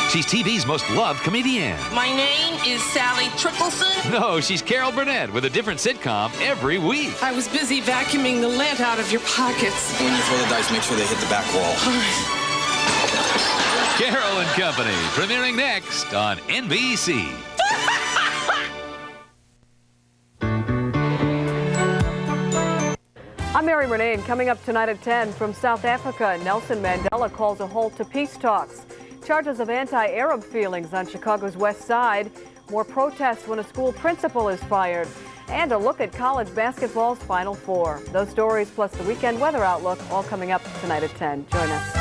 She's TV's most loved comedian. My name is Sally Trickleson. No, she's Carol Burnett with a different sitcom every week. I was busy vacuuming the lead out of your pockets. When you throw the dice, make sure they hit the back wall. All right. Carol and Company, premiering next on NBC. I'm Mary Renee, and coming up tonight at 10 from South Africa, Nelson Mandela calls a halt to peace talks. Charges of anti-Arab feelings on Chicago's west side. More protests when a school principal is fired. And a look at college basketball's Final Four. Those stories plus the weekend weather outlook all coming up tonight at 10. Join us.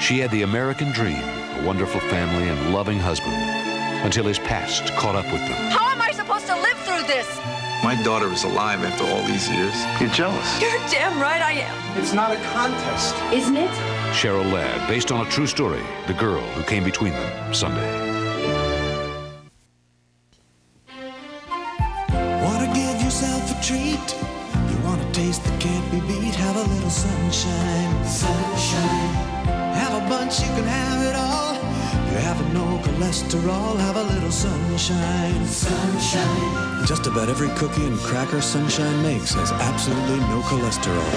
She had the American dream, a wonderful family and loving husband, until his past caught up with them. How am I supposed to live through this? My daughter is alive after all these years. You're jealous. You're damn right I am. It's not a contest. Isn't it? Cheryl Ladd, based on a true story, the girl who came between them, Sunday. Want to give yourself a treat? You want a taste that can't be beat? Have a little sunshine. Sunshine. Have a bunch, you can have it all. You're having no cholesterol. Have a little sunshine. Sunshine. Just about every cookie and cracker Sunshine makes has absolutely no cholesterol.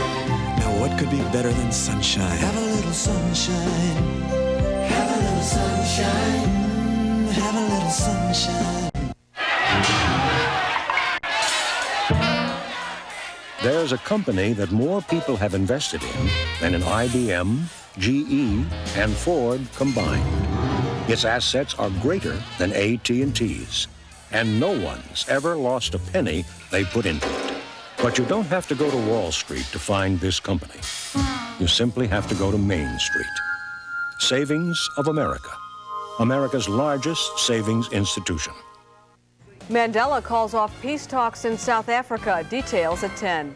Now what could be better than sunshine? Have a little sunshine. Have a little sunshine. Have a little sunshine. There's a company that more people have invested in than in IBM, GE, and Ford combined. Its assets are greater than AT&T's, and no one's ever lost a penny they put into it. But you don't have to go to Wall Street to find this company. You simply have to go to Main Street. Savings of America, America's largest savings institution. Mandela calls off peace talks in South Africa. Details at 10.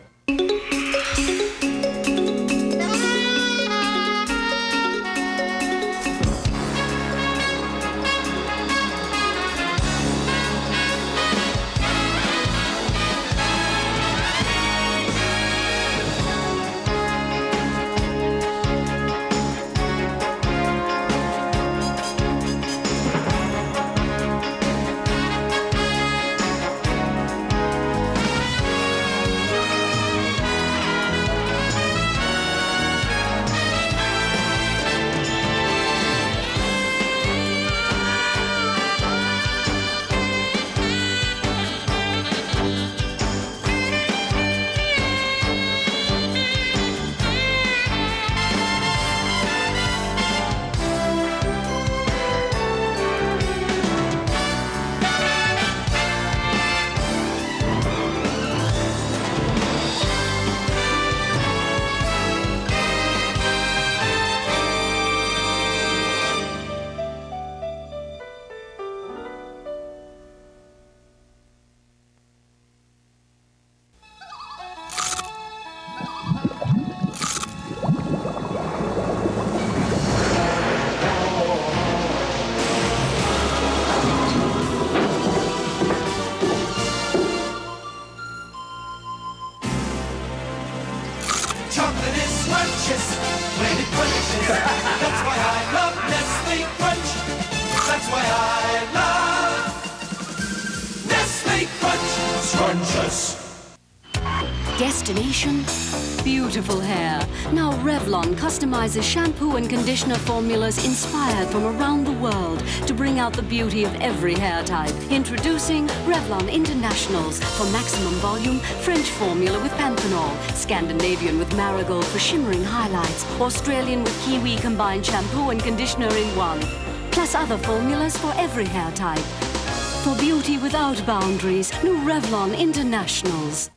Chocolate is scrumptious when it crunches. That's why I love Nestle Crunch. That's why I love Nestle Crunch Scrunches. Destination? Beautiful hair. Now Revlon customizes shampoo and conditioner formulas inspired from around the world to bring out the beauty of every hair type. Introducing Revlon Internationals for maximum volume, French formula with panthenol, Scandinavian with marigold for shimmering highlights, Australian with kiwi combined shampoo and conditioner in one. Plus other formulas for every hair type. For beauty without boundaries, new Revlon Internationals.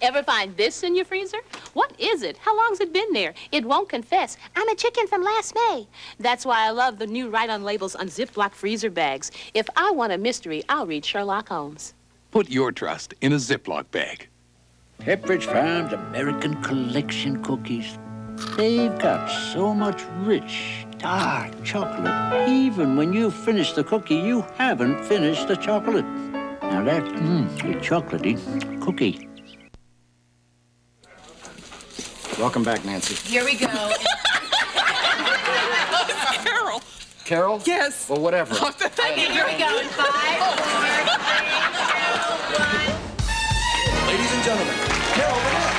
Ever find this in your freezer? What is it? How long's it been there? It won't confess. I'm a chicken from last May. That's why I love the new Right On Labels on Ziploc freezer bags. If I want a mystery, I'll read Sherlock Holmes. Put your trust in a Ziploc bag. Pepperidge Farm's American Collection cookies. They've got so much rich, dark chocolate. Even when you finish the cookie, you haven't finished the chocolate. Now that's a chocolatey cookie. Welcome back, Nancy. Here we go. Carol. Carol? Yes. Well, whatever. Okay, here we go. In 5, 4, 3, 2, 1. Ladies and gentlemen, Carol Burnett.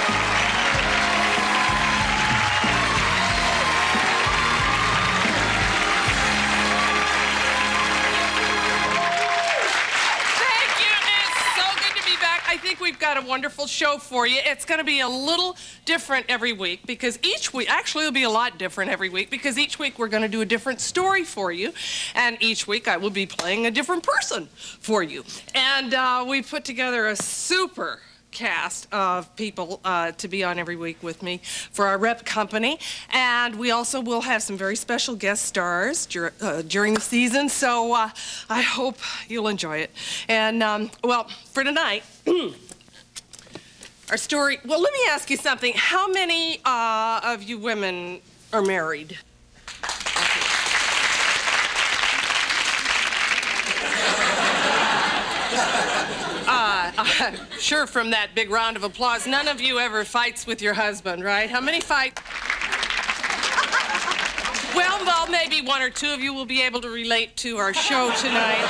I think we've got a wonderful show for you. It's going to be a little different every week because each week, actually it'll be a lot different every week because each week we're going to do a different story for you. And each week I will be playing a different person for you. And we put together a super cast of people to be on every week with me for our rep company. And we also will have some very special guest stars during the season. So I hope you'll enjoy it. And well, for tonight, our story, well, let me ask you something. How many of you women are married? Sure, from that big round of applause, none of you ever fights with your husband, right? How many fight? Well, maybe one or two of you will be able to relate to our show tonight.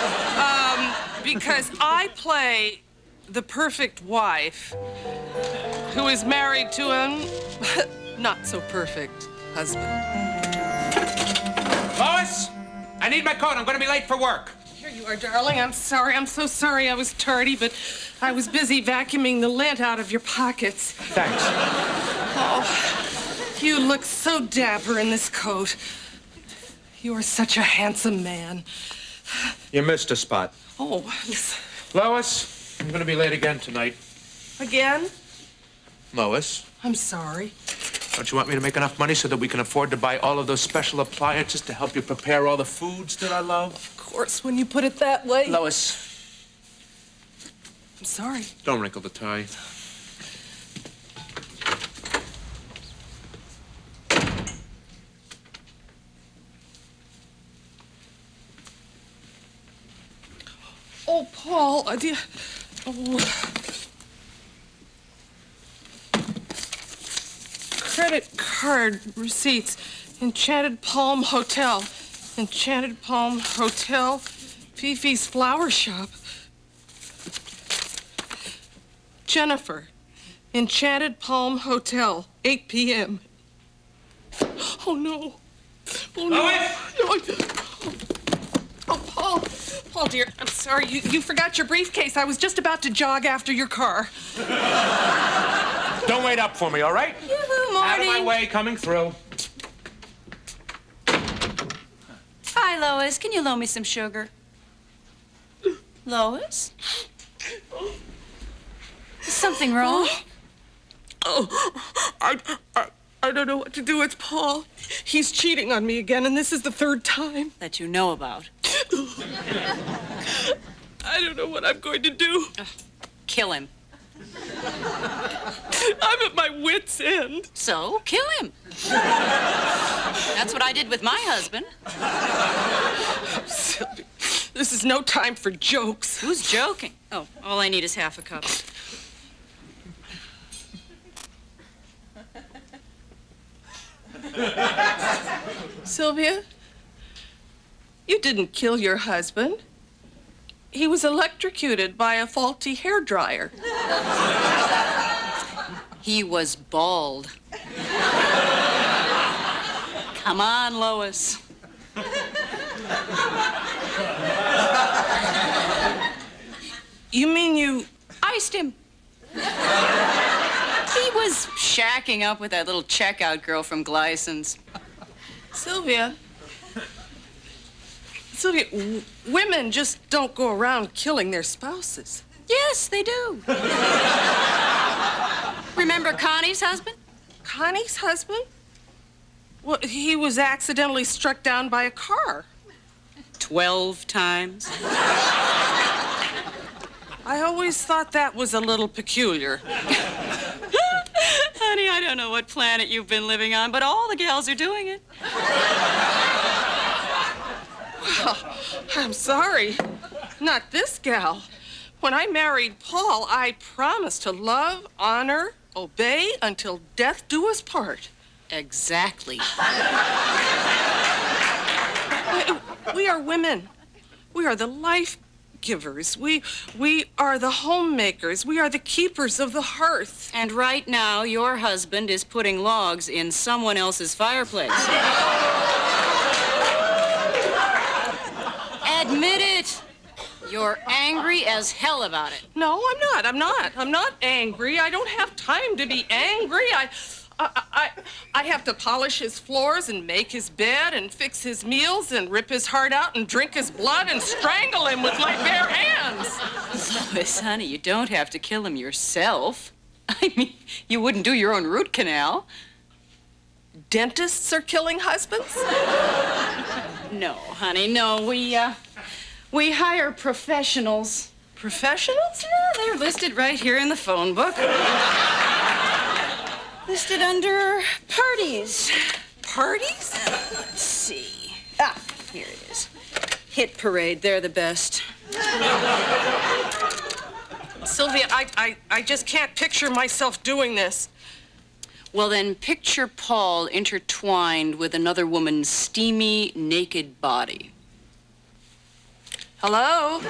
Because I play the perfect wife who is married to a not so perfect husband. Lois, I need my coat. I'm going to be late for work. Here you are, darling. I'm sorry. I'm so sorry I was tardy, but I was busy vacuuming the lint out of your pockets. Thanks. Oh, you look so dapper in this coat. You are such a handsome man. You missed a spot. Oh, Lois, I'm going to be late again tonight. again? Lois, I'm sorry. don't you want me to make enough money so that we can afford to buy all of those special appliances to help you prepare all the foods that I love? Of course, when you put it that way. Lois. I'm sorry. Don't wrinkle the tie. Oh, Paul, oh. Credit card receipts. Enchanted Palm Hotel. Enchanted Palm Hotel. Fifi's Flower Shop. Jennifer. Enchanted Palm Hotel. 8 p.m. Oh, no. Oh, no. Oh, Paul. Paul, dear, I'm sorry. You forgot your briefcase. I was just about to jog after your car. Don't wait up for me, all right? Yoo-hoo, morning. Out of my way, coming through. Hi, Lois. Can you loan me some sugar? Lois? Is something wrong? I don't know what to do with Paul. He's cheating on me again, and this is the third time. That you know about. I don't know what I'm going to do. Kill him. I'm at my wit's end. So, kill him. That's what I did with my husband. Sylvia, this is no time for jokes. Who's joking? Oh, all I need is half a cup. Sylvia, you didn't kill your husband. He was electrocuted by a faulty hairdryer. He was bald. Come on, Lois. You mean you iced him? He was shacking up with that little checkout girl from Gleison's. Sylvia, women just don't go around killing their spouses. Yes, they do. Remember Connie's husband? Connie's husband? Well, he was accidentally struck down by a car. 12 times. I always thought that was a little peculiar. Honey, I don't know what planet you've been living on, but all the gals are doing it. Well, I'm sorry. Not this gal. When I married Paul, I promised to love, honor, obey until death do us part. Exactly. We are women. We are the life givers. We are the homemakers. We are the keepers of the hearth. And right now, your husband is putting logs in someone else's fireplace. Admit it. You're angry as hell about it. No, I'm not. I'm not angry. I don't have time to be angry. I have to polish his floors and make his bed and fix his meals and rip his heart out and drink his blood and strangle him with my bare hands. Lois, honey, you don't have to kill him yourself. I mean, you wouldn't do your own root canal. Dentists are killing husbands? No, honey, no. We hire professionals. Professionals? Yeah, they're listed right here in the phone book. Listed under parties. Parties? Let's see. Ah, here it is. Hit Parade, they're the best. Sylvia, I just can't picture myself doing this. Well, then picture Paul intertwined with another woman's steamy, naked body. Hello?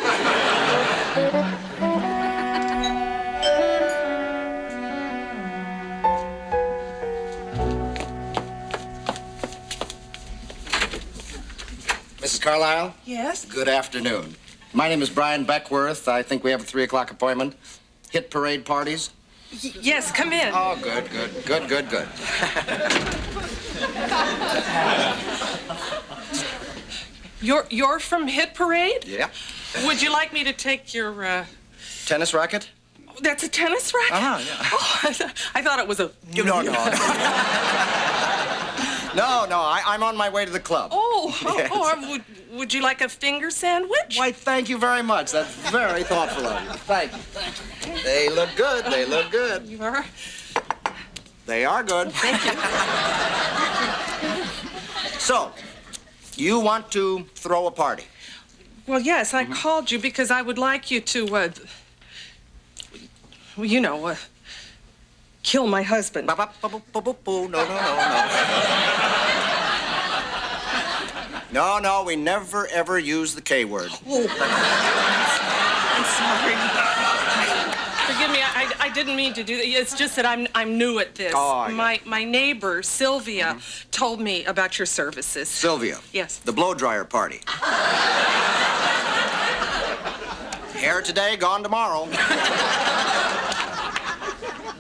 Mrs. Carlisle? Yes? Good afternoon. My name is Brian Beckworth. I think we have a 3 o'clock appointment. Hit Parade parties? Yes, come in. Oh, good. You're from Hit Parade? Yeah. Would you like me to take your, Tennis racket? That's a tennis racket? Yeah. Oh, I thought it was a... No. No, I'm on my way to the club. Yes. Would you like a finger sandwich? Why, thank you very much. That's very thoughtful of you. Thank you. They look good. You are? They are good. Thank you. So, you want to throw a party? Well, yes, I called you because I would like you to, kill my husband. No, we never, ever use the K word. Oh. I'm sorry. Forgive me, I didn't mean to do that. It's just that I'm new at this. Oh, yeah. My neighbor, Sylvia, told me about your services. Sylvia? Yes. The blow dryer party. Hair today, gone tomorrow.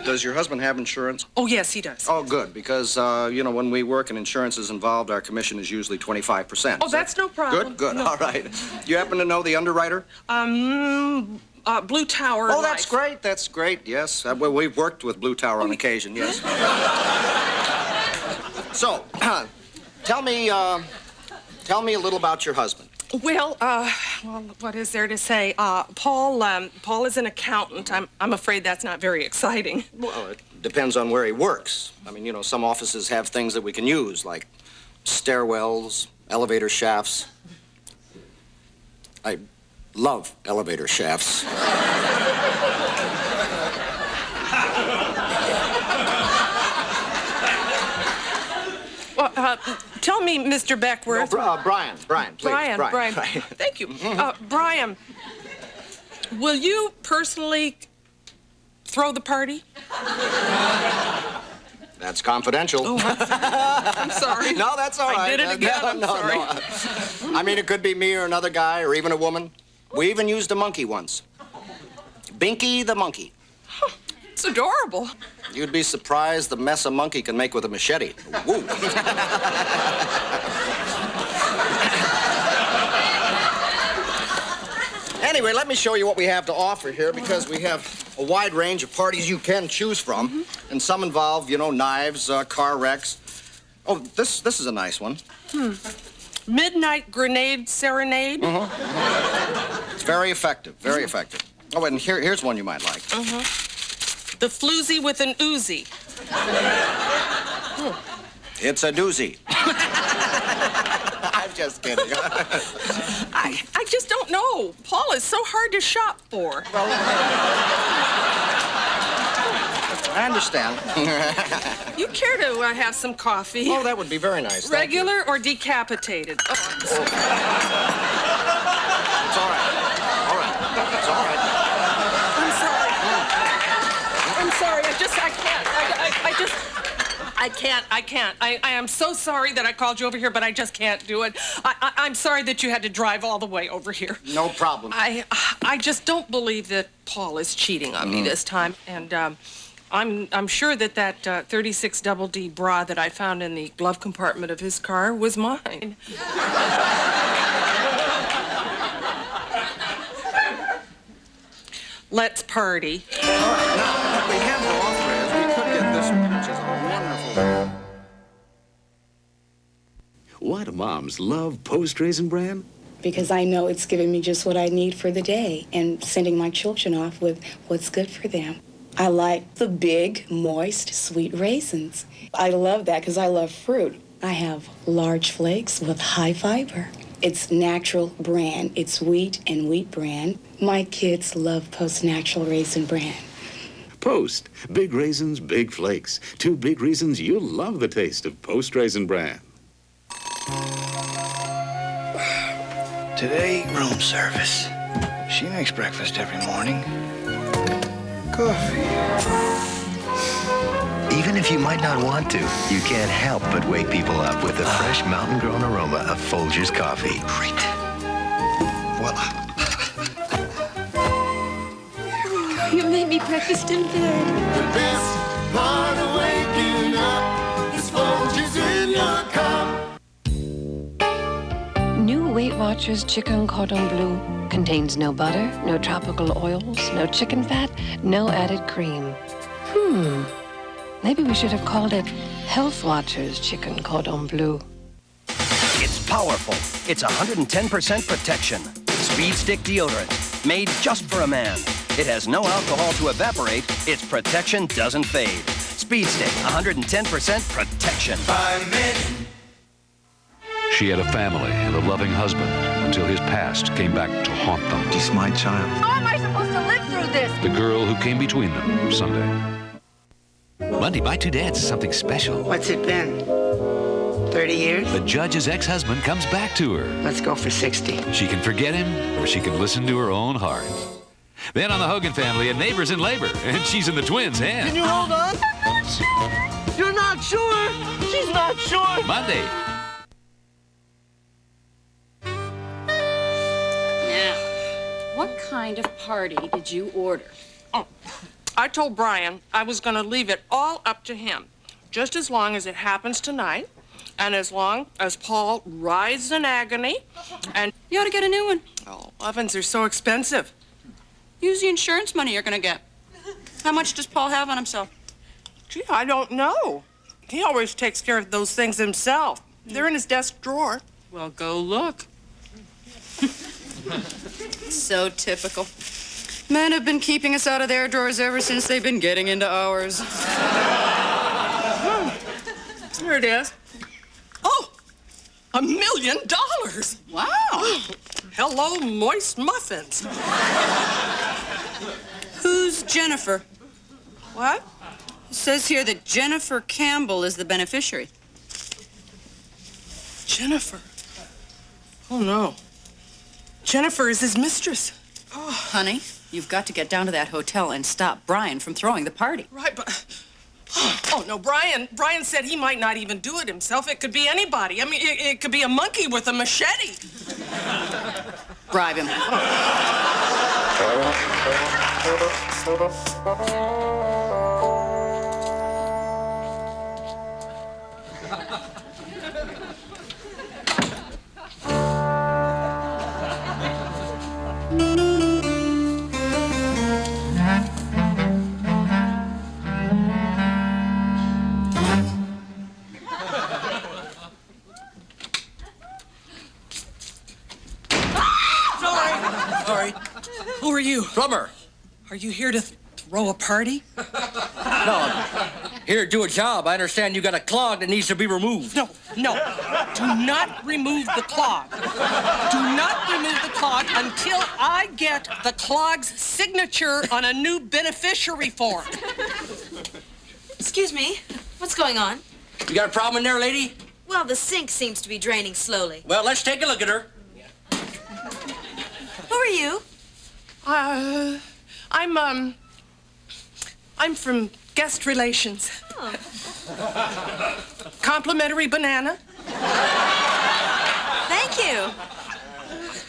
Does your husband have insurance? Oh, yes, he does. Oh, good, because, when we work and insurance is involved, our commission is usually 25%. Oh, that's no problem. Good, no. All right. You happen to know the underwriter? Blue Tower. Oh, Life. that's great, yes. We've worked with Blue Tower on occasion, yes. So, tell me a little about your husband. Well, what is there to say? Paul is an accountant. I'm afraid that's not very exciting. Well, it depends on where he works. I mean, some offices have things that we can use, like stairwells, elevator shafts. I love elevator shafts. Well, tell me, Mr. Beckworth. No, Brian, please. Brian. Thank you. Brian, will you personally throw the party? That's confidential. Oh, I'm sorry. No, that's all right. I did it again. I'm sorry. No. I mean, it could be me or another guy or even a woman. We even used a monkey once. Binky the monkey. Huh, it's adorable. You'd be surprised the mess a monkey can make with a machete. Woo. Anyway, let me show you what we have to offer here, because we have a wide range of parties you can choose from, and some involve, knives, car wrecks. Oh, this is a nice one. Midnight grenade serenade. It's very effective, very effective. Oh, and here's one you might like. The floozy with an Uzi. It's a doozy. I'm just kidding. I just don't know. Paul is so hard to shop for. Well, I understand. You care to have some coffee? Oh, that would be very nice. Thank you. Regular or decapitated? Oh, I'm sorry. It's all right. All right. It's all right. I'm sorry. I'm sorry. I can't. I am so sorry that I called you over here, but I just can't do it. I'm sorry that you had to drive all the way over here. No problem. I just don't believe that Paul is cheating on me this time. And I'm sure that 36 double D bra that I found in the glove compartment of his car was mine. Let's party. All right, now, what we have to offer is we could get this one, which is a wonderful... Why do moms love Post Raisin Bran? Because I know it's giving me just what I need for the day and sending my children off with what's good for them. I like the big, moist, sweet raisins. I love that because I love fruit. I have large flakes with high fiber. It's natural bran. It's wheat and wheat bran. My kids love Post Natural Raisin Bran. Post. Big raisins, big flakes. 2 big reasons you'll love the taste of Post Raisin Bran. Today, room service. She makes breakfast every morning. Coffee. Even if you might not want to, you can't help but wake people up with the fresh mountain-grown aroma of Folgers coffee. Great. Voila. You made me breakfast in bed. The best part of waking up is Folgers in your cup. New Weight Watchers Chicken Cordon Bleu contains no butter, no tropical oils, no chicken fat, no added cream. Maybe we should have called it Health Watchers Chicken Cordon Bleu. It's powerful. It's 110% protection. Speed Stick deodorant, made just for a man. It has no alcohol to evaporate. Its protection doesn't fade. Speed Stick, 110% protection. By men. She had a family and a loving husband until his past came back to haunt them. She's my child. How am I supposed to live through this? The girl who came between them Sunday. Monday, my 2 dads is something special. What's it been? 30 years? The judge's ex-husband comes back to her. Let's go for 60. She can forget him, or she can listen to her own heart. Then on the Hogan family, a neighbor's in labor, and she's in the twins' hands. Can you hold on? I'm not sure. You're not sure? She's not sure. Monday. Now, what kind of party did you order? Oh, I told Brian I was going to leave it all up to him, just as long as it happens tonight, and as long as Paul writhes in agony, and... You ought to get a new one. Oh, ovens are so expensive. Use the insurance money you're going to get. How much does Paul have on himself? Gee, I don't know. He always takes care of those things himself. They're in his desk drawer. Well, go look. So typical. Men have been keeping us out of their drawers ever since they've been getting into ours. Here it is. Oh, $1 million. Wow. Hello, moist muffins. Who's Jennifer? What? It says here that Jennifer Campbell is the beneficiary. Jennifer? Oh, no. Jennifer is his mistress. Oh. Honey, you've got to get down to that hotel and stop Brian from throwing the party. Right, but... Oh, no, Brian said he might not even do it himself. It could be anybody. I mean, it could be a monkey with a machete. Bribe him. Sorry. Who are you? Drummer. Are you here to throw a party? No, Here, do a job. I understand you got a clog that needs to be removed. No. Do not remove the clog. Do not remove the clog until I get the clog's signature on a new beneficiary form. Excuse me. What's going on? You got a problem in there, lady? Well, the sink seems to be draining slowly. Well, let's take a look at her. Who are you? I'm from guest relations. Oh. Complimentary banana. Thank you.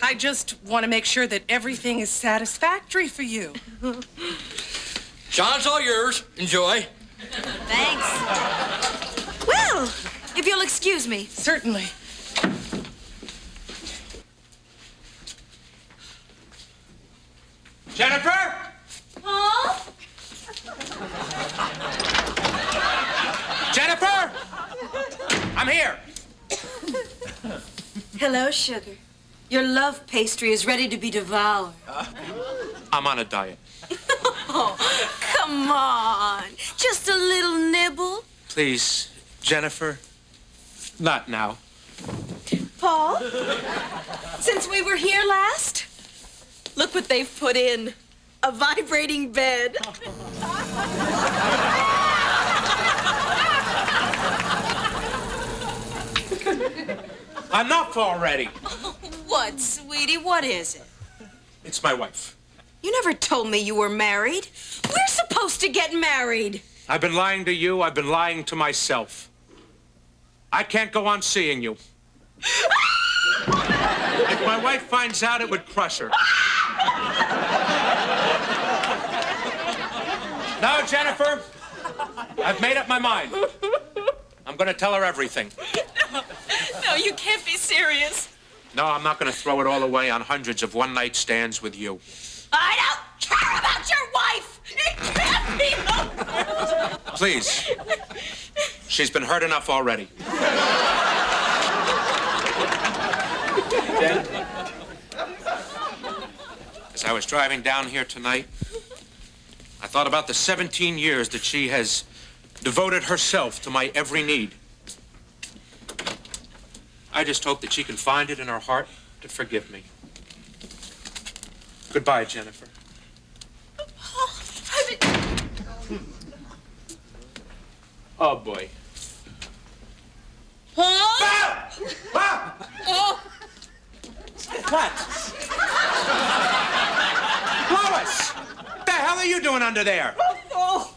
I just want to make sure that everything is satisfactory for you. Sean's all yours. Enjoy. Thanks. Well, if you'll excuse me. Certainly. Jennifer? Paul? Jennifer? I'm here. Hello, sugar. Your love pastry is ready to be devoured. I'm on a diet. Oh, come on. Just a little nibble. Please, Jennifer, not now. Paul, since we were here last, look what they've put in. A vibrating bed. Enough already. What, sweetie? What is it? It's my wife. You never told me you were married. We're supposed to get married. I've been lying to you. I've been lying to myself. I can't go on seeing you. If my wife finds out, it would crush her. No, Jennifer. I've made up my mind. I'm going to tell her everything. No, you can't be serious. No, I'm not going to throw it all away on hundreds of one-night stands with you. I don't care about your wife. It can't be over. Please. She's been hurt enough already. Jen? As I was driving down here tonight, I thought about the 17 years that she has devoted herself to my every need. I just hope that she can find it in her heart to forgive me. Goodbye, Jennifer. Oh, boy. Huh? Oh! What? Lois! What the hell are you doing under there? Oh.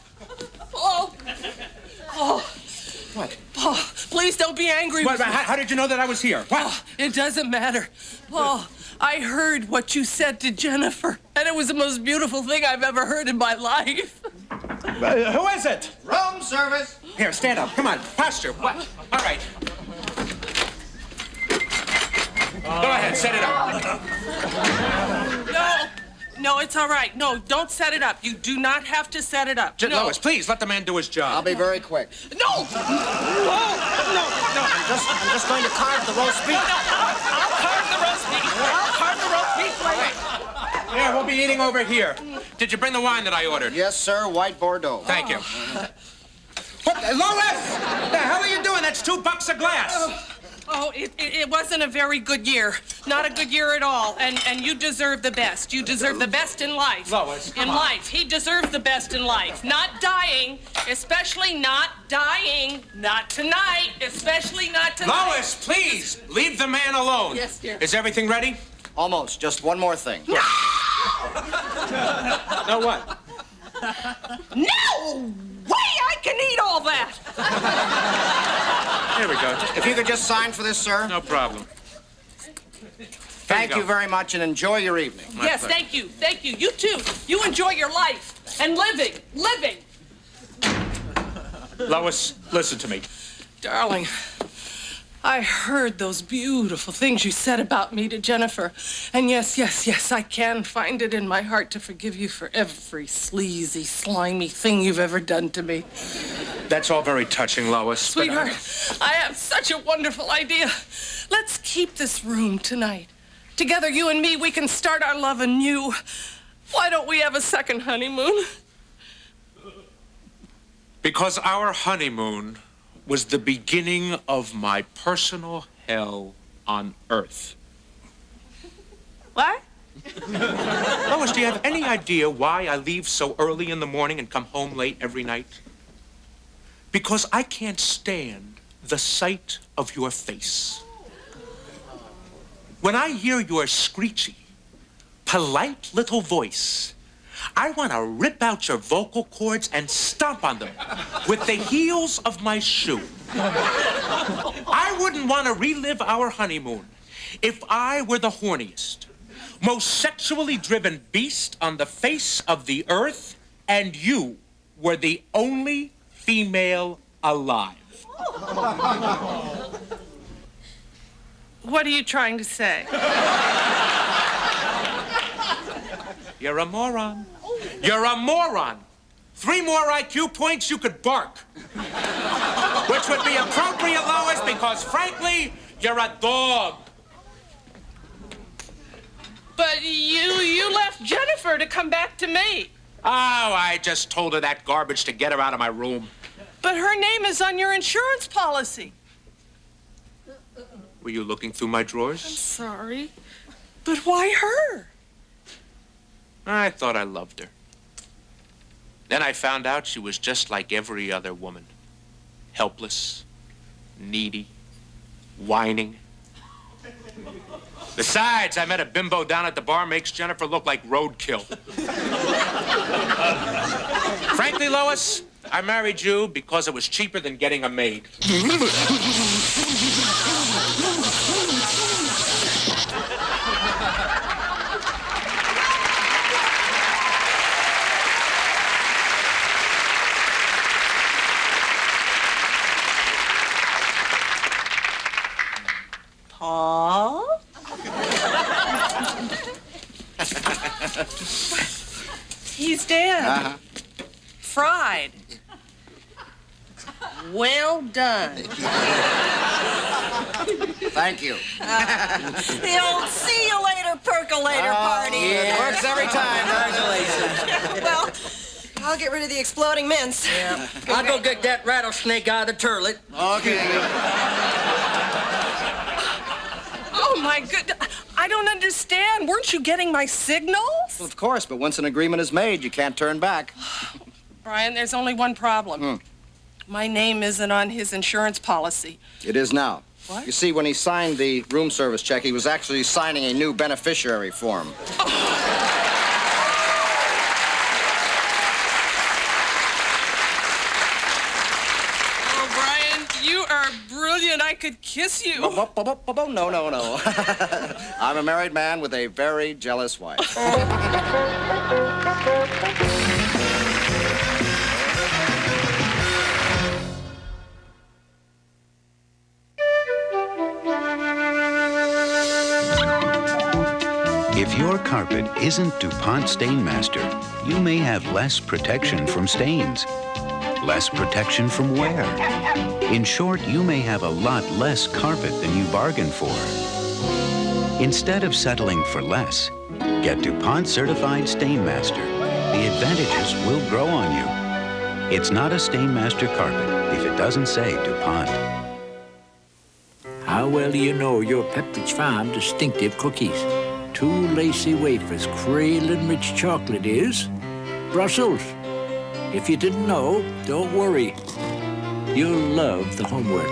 What? Paul, please don't be angry What, with me. how did you know that I was here? What? Oh, it doesn't matter. Paul, I heard what you said to Jennifer, and it was the most beautiful thing I've ever heard in my life. Who is it? Room service. Here, stand up. Come on, posture. What? All right. Go ahead, set it up. No, it's all right. No, don't set it up. You do not have to set it up. No. Lois, please, let the man do his job. I'll be very quick. No! I'm just going to carve the roast beef. I'll carve the roast beef. I'll carve the roast beef for you. Yeah, we'll be eating over here. Did you bring the wine that I ordered? Yes, sir. White Bordeaux. Thank you. What? Lois! What the hell are you doing? That's $2 a glass. It wasn't a very good year. Not a good year at all. And you deserve the best. You deserve the best in life. Lois, come in on. life. He deserves the best in life. Not dying, especially not dying. Not tonight, especially not tonight. Lois, please, leave the man alone. Yes, dear. Is everything ready? Almost. Just one more thing. No what? No way I can eat all that. Here we go. If you could just sign for this, sir. No problem. Thank you very much, and enjoy your evening. Yes, thank you. Thank you. You too. You enjoy your life and living. Lois, listen to me. Darling, I heard those beautiful things you said about me to Jennifer. And yes, I can find it in my heart to forgive you for every sleazy, slimy thing you've ever done to me. That's all very touching, Lois. Sweetheart, I have such a wonderful idea. Let's keep this room tonight. Together, you and me, we can start our love anew. Why don't we have a second honeymoon? Because our honeymoon was the beginning of my personal hell on Earth. What? Lois, do you have any idea why I leave so early in the morning and come home late every night? Because I can't stand the sight of your face. When I hear your screechy, polite little voice, I want to rip out your vocal cords and stomp on them with the heels of my shoe. I wouldn't want to relive our honeymoon if I were the horniest, most sexually driven beast on the face of the earth, and you were the only female alive. What are you trying to say? You're a moron. You're a moron. 3 more IQ points, you could bark. Which would be appropriate, Lois, because frankly, you're a dog. But you left Jennifer to come back to me. Oh, I just told her that garbage to get her out of my room. But her name is on your insurance policy. Were you looking through my drawers? I'm sorry. But why her? I thought I loved her. Then I found out she was just like every other woman. Helpless, needy, whining. Besides, I met a bimbo down at the bar, makes Jennifer look like roadkill. Frankly, Lois, I married you because it was cheaper than getting a maid. Paul? He's dead. Fried. Well done. Thank you. The old see you later percolator party. Yeah. It works every time. Congratulations. Well, I'll get rid of the exploding mints. Yeah. I'll go get that rattlesnake out of the turlet. Okay. Oh, my goodness. I don't understand. Weren't you getting my signals? Well, of course, but once an agreement is made, you can't turn back. Brian, there's only one problem. My name isn't on his insurance policy. It is now. What? You see, when he signed the room service check, he was actually signing a new beneficiary form. Oh, Brian, you are brilliant. I could kiss you. No. I'm a married man with a very jealous wife. If your carpet isn't DuPont Stainmaster, you may have less protection from stains. Less protection from wear. In short, you may have a lot less carpet than you bargained for. Instead of settling for less, get DuPont Certified Stainmaster. The advantages will grow on you. It's not a Stainmaster carpet if it doesn't say DuPont. How well do you know your Pepperidge Farm distinctive cookies? 2 lacy wafers, cradle-rich chocolate is Brussels. If you didn't know, don't worry. You'll love the homework.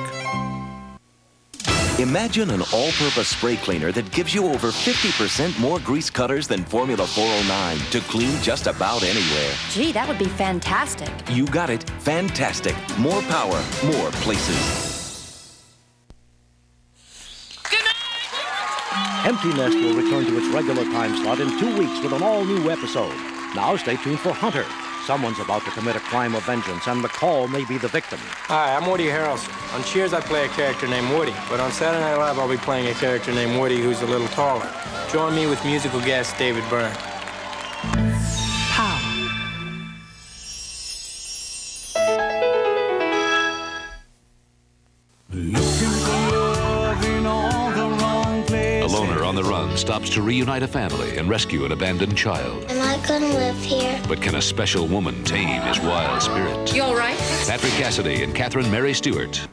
Imagine an all-purpose spray cleaner that gives you over 50% more grease cutters than Formula 409 to clean just about anywhere. Gee, that would be fantastic. You got it. Fantastic. More power, more places. Empty Nest will return to its regular time slot in 2 weeks with an all-new episode. Now stay tuned for Hunter. Someone's about to commit a crime of vengeance, and McCall may be the victim. Hi, I'm Woody Harrelson. On Cheers, I play a character named Woody, but on Saturday Night Live, I'll be playing a character named Woody who's a little taller. Join me with musical guest David Byrne. How? A loner on the run, stops to reunite a family and rescue an abandoned child. Am I gonna live here? But can a special woman tame his wild spirit? You all right? Patrick Cassidy and Catherine Mary Stewart.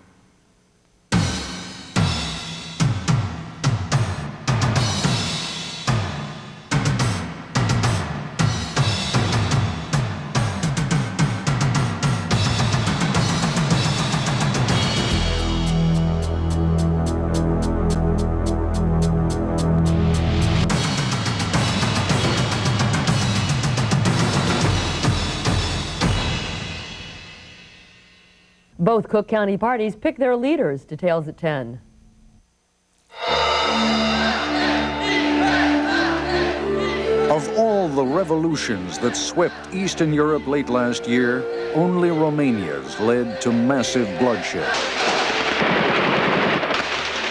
Both Cook County parties pick their leaders. Details at 10. Of all the revolutions that swept Eastern Europe late last year, only Romania's led to massive bloodshed.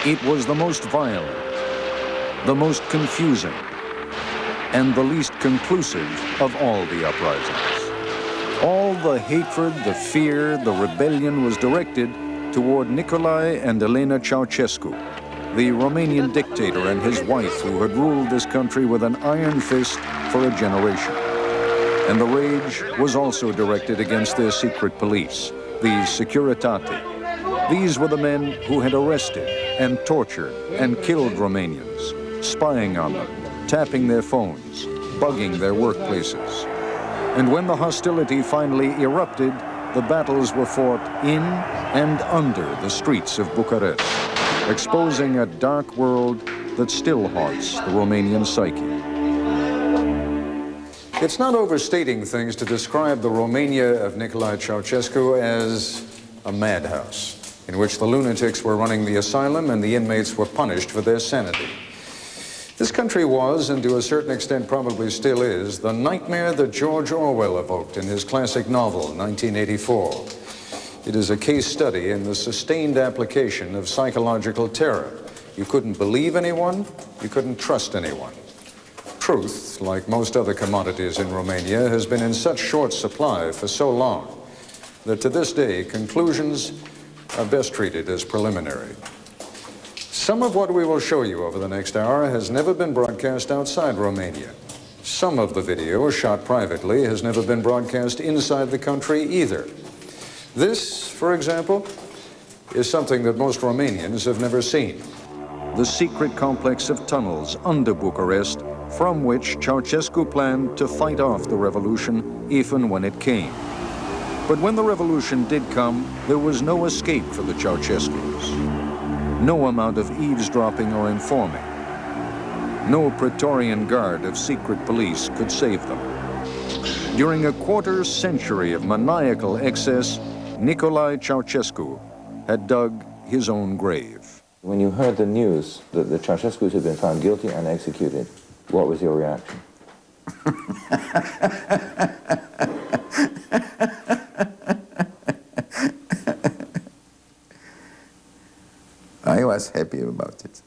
It was the most violent, the most confusing, and the least conclusive of all the uprisings. All the hatred, the fear, the rebellion was directed toward Nicolae and Elena Ceausescu, the Romanian dictator and his wife who had ruled this country with an iron fist for a generation. And the rage was also directed against their secret police, the Securitate. These were the men who had arrested and tortured and killed Romanians, spying on them, tapping their phones, bugging their workplaces. And when the hostility finally erupted, the battles were fought in and under the streets of Bucharest, exposing a dark world that still haunts the Romanian psyche. It's not overstating things to describe the Romania of Nicolae Ceausescu as a madhouse, in which the lunatics were running the asylum and the inmates were punished for their sanity. This country was, and to a certain extent probably still is, the nightmare that George Orwell evoked in his classic novel, 1984. It is a case study in the sustained application of psychological terror. You couldn't believe anyone, you couldn't trust anyone. Truth, like most other commodities in Romania, has been in such short supply for so long that to this day, conclusions are best treated as preliminary. Some of what we will show you over the next hour has never been broadcast outside Romania. Some of the video, shot privately, has never been broadcast inside the country either. This, for example, is something that most Romanians have never seen. The secret complex of tunnels under Bucharest from which Ceausescu planned to fight off the revolution even when it came. But when the revolution did come, there was no escape for the Ceausescus. No amount of eavesdropping or informing. No Praetorian guard of secret police could save them. During a quarter century of maniacal excess, Nicolae Ceausescu had dug his own grave. When you heard the news that the Ceausescus had been found guilty and executed, what was your reaction? I was happy about it.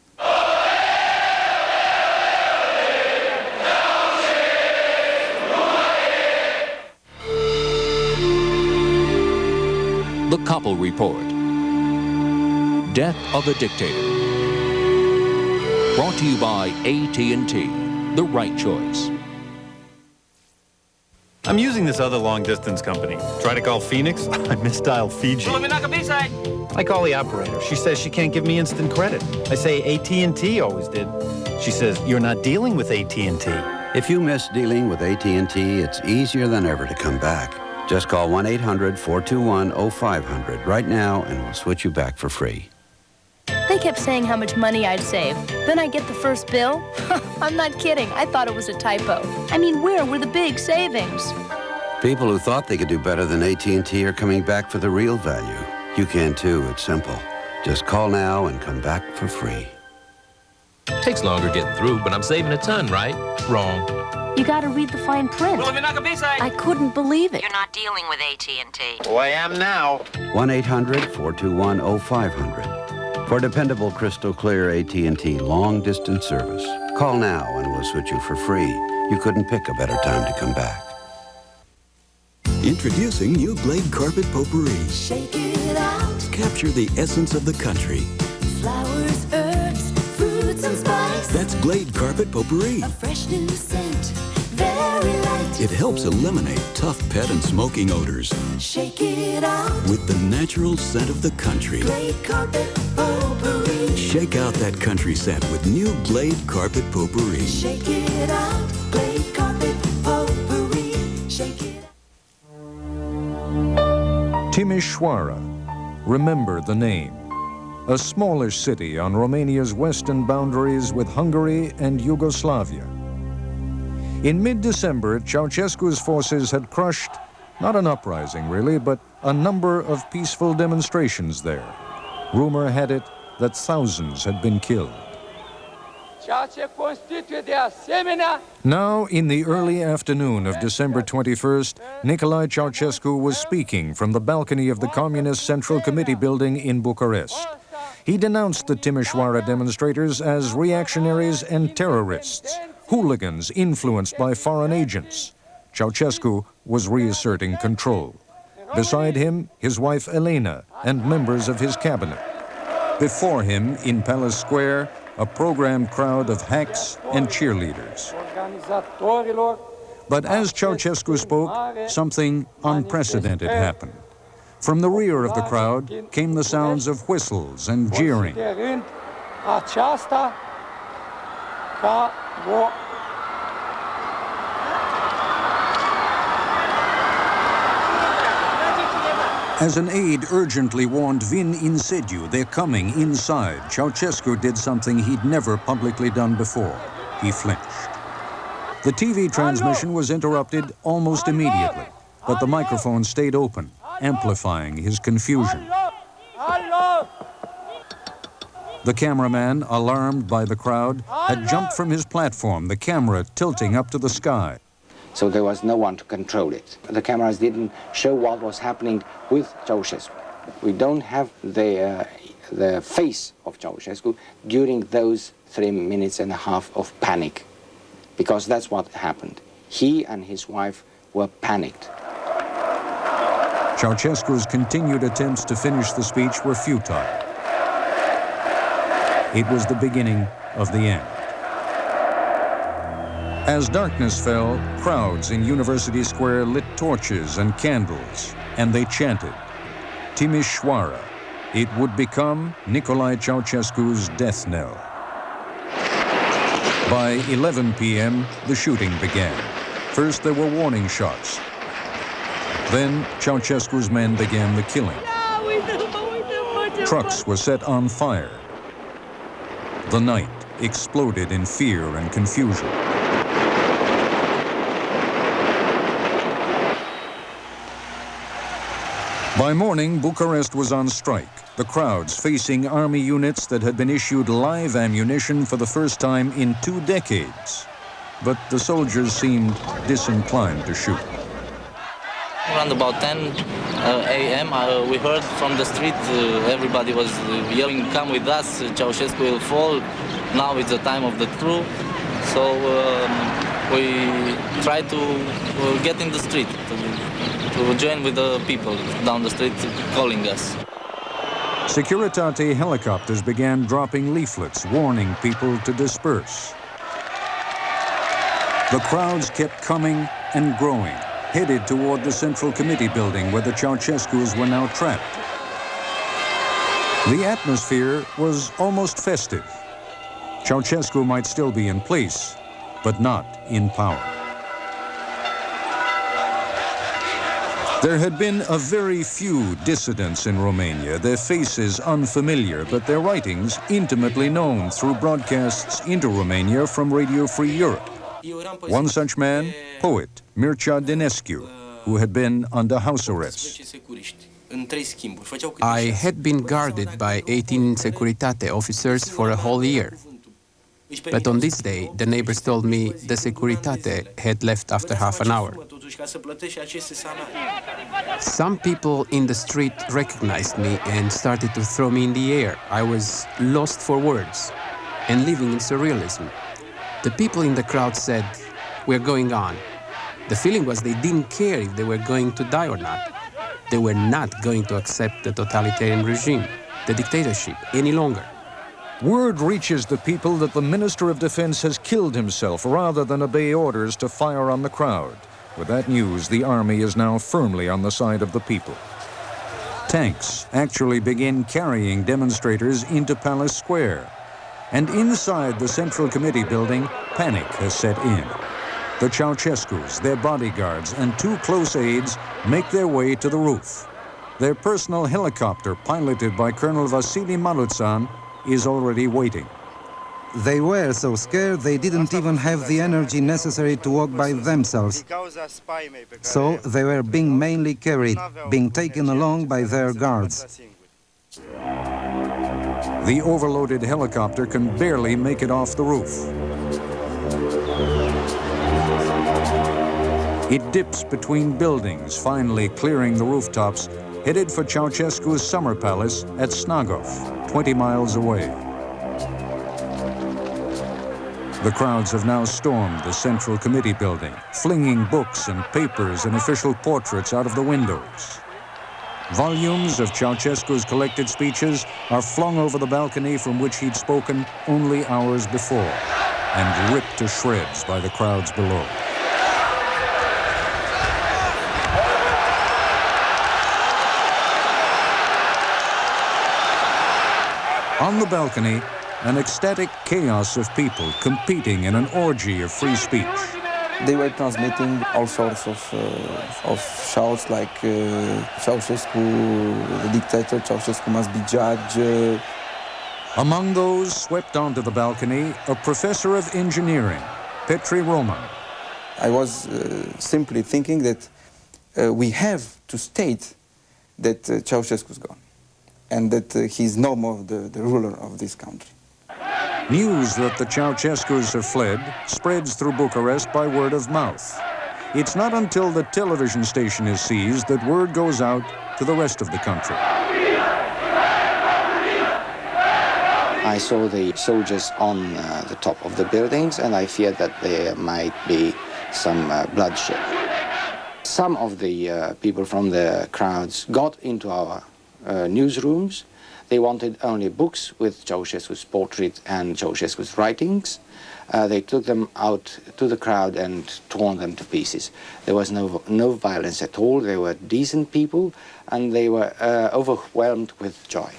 The Koppel Report. Death of a Dictator. Brought to you by AT&T. The right choice. I'm using this other long-distance company. Try to call Phoenix, I misdialed Fiji. I call the operator. She says she can't give me instant credit. I say AT&T always did. She says, you're not dealing with AT&T. If you miss dealing with AT&T, it's easier than ever to come back. Just call 1-800-421-0500 right now and we'll switch you back for free. They kept saying how much money I'd save. Then I get the first bill. I'm not kidding. I thought it was a typo. I mean, where were the big savings? People who thought they could do better than AT&T are coming back for the real value. You can too. It's simple. Just call now and come back for free. Takes longer getting through, but I'm saving a ton, right? Wrong. You gotta read the fine print. I couldn't believe it. You're not dealing with AT&T. Oh, I am now. 1-800-421-0500. For dependable, crystal clear AT&T long-distance service. Call now and we'll switch you for free. You couldn't pick a better time to come back. Introducing new Glade Carpet Potpourri. Shake it out. Capture the essence of the country. Flowers, herbs, fruits and spice. That's Glade Carpet Potpourri. A fresh new scent, very light. It helps eliminate tough pet and smoking odors Shake it out. with the natural scent of the country. Glade Carpet Potpourri. Shake out that country scent with new Glade Carpet Potpourri. Shake it out. Glade Carpet Potpourri. Shake it out. Timișoara. Remember the name. A smallish city on Romania's western boundaries with Hungary and Yugoslavia. In mid-December, Ceausescu's forces had crushed, not an uprising really, but a number of peaceful demonstrations there. Rumor had it that thousands had been killed. Now, in the early afternoon of December 21st, Nicolae Ceausescu was speaking from the balcony of the Communist Central Committee building in Bucharest. He denounced the Timișoara demonstrators as reactionaries and terrorists, hooligans influenced by foreign agents. Ceausescu was reasserting control. Beside him, his wife Elena and members of his cabinet. Before him, in Palace Square, a programmed crowd of hacks and cheerleaders. But as Ceausescu spoke, something unprecedented happened. From the rear of the crowd came the sounds of whistles and jeering. As an aide urgently warned Vin Incendiu, they're coming inside, Ceausescu did something he'd never publicly done before. He flinched. The TV transmission was interrupted almost immediately, but the microphone stayed open, amplifying his confusion. The cameraman, alarmed by the crowd, had jumped from his platform, the camera tilting up to the sky. So there was no one to control it. The cameras didn't show what was happening with Ceausescu. We don't have the face of Ceausescu during those 3.5 minutes of panic, because that's what happened. He and his wife were panicked. Ceausescu's continued attempts to finish the speech were futile. It was the beginning of the end. As darkness fell, crowds in University Square lit torches and candles, and they chanted, Timișoara. It would become Nicolae Ceausescu's death knell. By 11 p.m., the shooting began. First, there were warning shots. Then, Ceausescu's men began the killing. Trucks were set on fire. The night exploded in fear and confusion. By morning, Bucharest was on strike, the crowds facing army units that had been issued live ammunition for the first time in 2 decades. But the soldiers seemed disinclined to shoot. Around about 10 a.m., we heard from the street, everybody was yelling, come with us, Ceausescu will fall, now it's the time of the truth. So we tried to get in the street, to join with the people down the street calling us. Securitate helicopters began dropping leaflets warning people to disperse. The crowds kept coming and growing, headed toward the Central Committee building where the Ceausescus were now trapped. The atmosphere was almost festive. Ceausescu might still be in place, but not in power. There had been a very few dissidents in Romania, their faces unfamiliar, but their writings intimately known through broadcasts into Romania from Radio Free Europe. One such man, poet Mircea Dinescu, who had been under house arrest. I had been guarded by 18 Securitate officers for a whole year. But on this day, the neighbors told me the Securitate had left after half an hour. Some people in the street recognized me and started to throw me in the air. I was lost for words and living in surrealism. The people in the crowd said, "We're going on." The feeling was they didn't care if they were going to die or not. They were not going to accept the totalitarian regime, the dictatorship, any longer. Word reaches the people that the Minister of Defense has killed himself rather than obey orders to fire on the crowd. With that news, the army is now firmly on the side of the people. Tanks actually begin carrying demonstrators into Palace Square. And inside the Central Committee building, panic has set in. The Ceausescus, their bodyguards, and 2 close aides make their way to the roof. Their personal helicopter, piloted by Colonel Vasily Malutsan, is already waiting. They were so scared they didn't even have the energy necessary to walk by themselves. So they were being mainly carried, being taken along by their guards. The overloaded helicopter can barely make it off the roof. It dips between buildings, finally clearing the rooftops, headed for Ceausescu's summer palace at Snagov, 20 miles away. The crowds have now stormed the Central Committee building, flinging books and papers and official portraits out of the windows. Volumes of Ceausescu's collected speeches are flung over the balcony from which he'd spoken only hours before, and ripped to shreds by the crowds below. On the balcony, an ecstatic chaos of people competing in an orgy of free speech. They were transmitting all sorts of shouts like Ceausescu, the dictator, Ceausescu must be judged. Among those swept onto the balcony, a professor of engineering, Petri Roman. I was simply thinking that we have to state that Ceausescu's gone and that he's no more the ruler of this country. News that the Ceausescus have fled spreads through Bucharest by word of mouth. It's not until the television station is seized that word goes out to the rest of the country. I saw the soldiers on the top of the buildings, and I feared that there might be some bloodshed. Some of the people from the crowds got into our newsrooms. They wanted only books with Ceausescu's portrait and Ceausescu's writings. They took them out to the crowd and torn them to pieces. There was no violence at all. They were decent people, and they were overwhelmed with joy.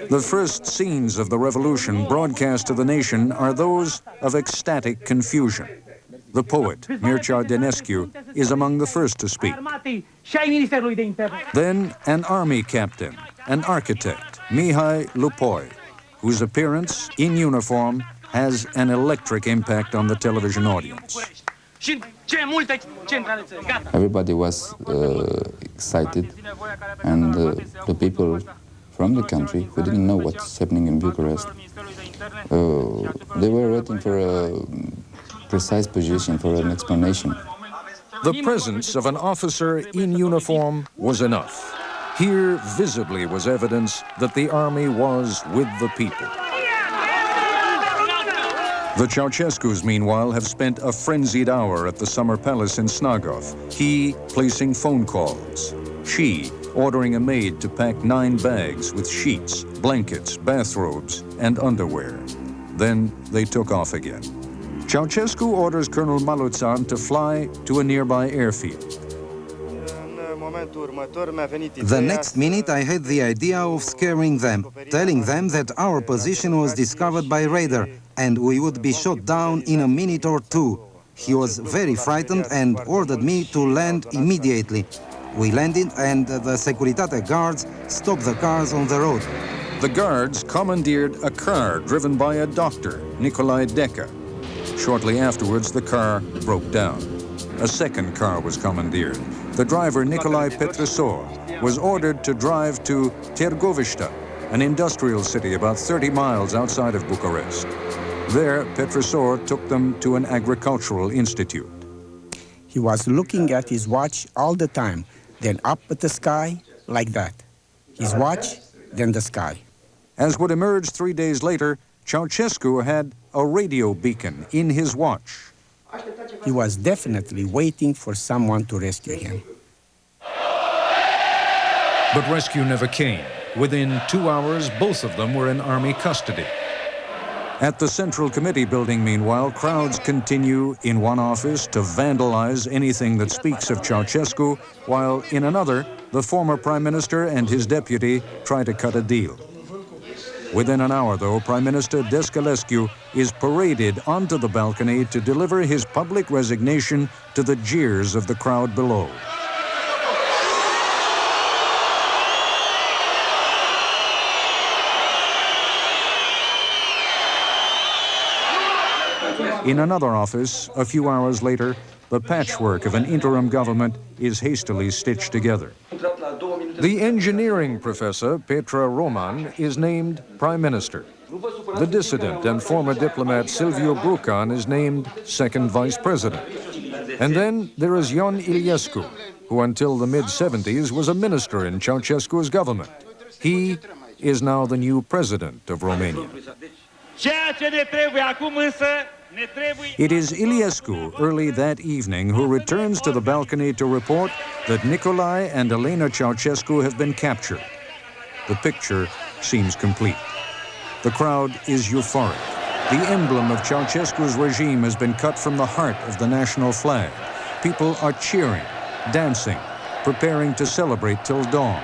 The first scenes of the revolution broadcast to the nation are those of ecstatic confusion. The poet, Mircea Denescu, is among the first to speak. Then an army captain, an architect, Mihai Lupoi, whose appearance in uniform has an electric impact on the television audience. Everybody was excited, and the people from the country who didn't know what's happening in Bucharest, they were waiting for a precise position, for an explanation. The presence of an officer in uniform was enough. Here visibly was evidence that the army was with the people. The Ceausescus, meanwhile, have spent a frenzied hour at the summer palace in Snagov. He placing phone calls. She ordering a maid to pack 9 bags with sheets, blankets, bathrobes, and underwear. Then they took off again. Ceausescu orders Colonel Malutsan to fly to a nearby airfield. The next minute I had the idea of scaring them, telling them that our position was discovered by radar and we would be shot down in a minute or 2. He was very frightened and ordered me to land immediately. We landed and the Securitate guards stopped the cars on the road. The guards commandeered a car driven by a doctor, Nicolae Deca. Shortly afterwards, the car broke down. A second car was commandeered. The driver, Nicolae Petrisor, was ordered to drive to Târgoviște, an industrial city about 30 miles outside of Bucharest. There, Petrisor took them to an agricultural institute. He was looking at his watch all the time, then up at the sky, like that. His watch, then the sky. As would emerge 3 days later, Ceausescu had a radio beacon in his watch. He was definitely waiting for someone to rescue him. But rescue never came. Within 2 hours, both of them were in army custody. At the Central Committee building, meanwhile, crowds continue in one office to vandalize anything that speaks of Ceausescu, while in another, the former prime minister and his deputy try to cut a deal. Within an hour, though, Prime Minister Descalescu is paraded onto the balcony to deliver his public resignation to the jeers of the crowd below. In another office, a few hours later, the patchwork of an interim government is hastily stitched together. The engineering professor, Petra Roman, is named prime minister. The dissident and former diplomat Silviu Brucan is named second vice president. And then there is Ion Iliescu, who until the mid-70s was a minister in Ceausescu's government. He is now the new president of Romania. It is Iliescu early that evening who returns to the balcony to report that Nicolae and Elena Ceausescu have been captured. The picture seems complete. The crowd is euphoric. The emblem of Ceausescu's regime has been cut from the heart of the national flag. People are cheering, dancing, preparing to celebrate till dawn.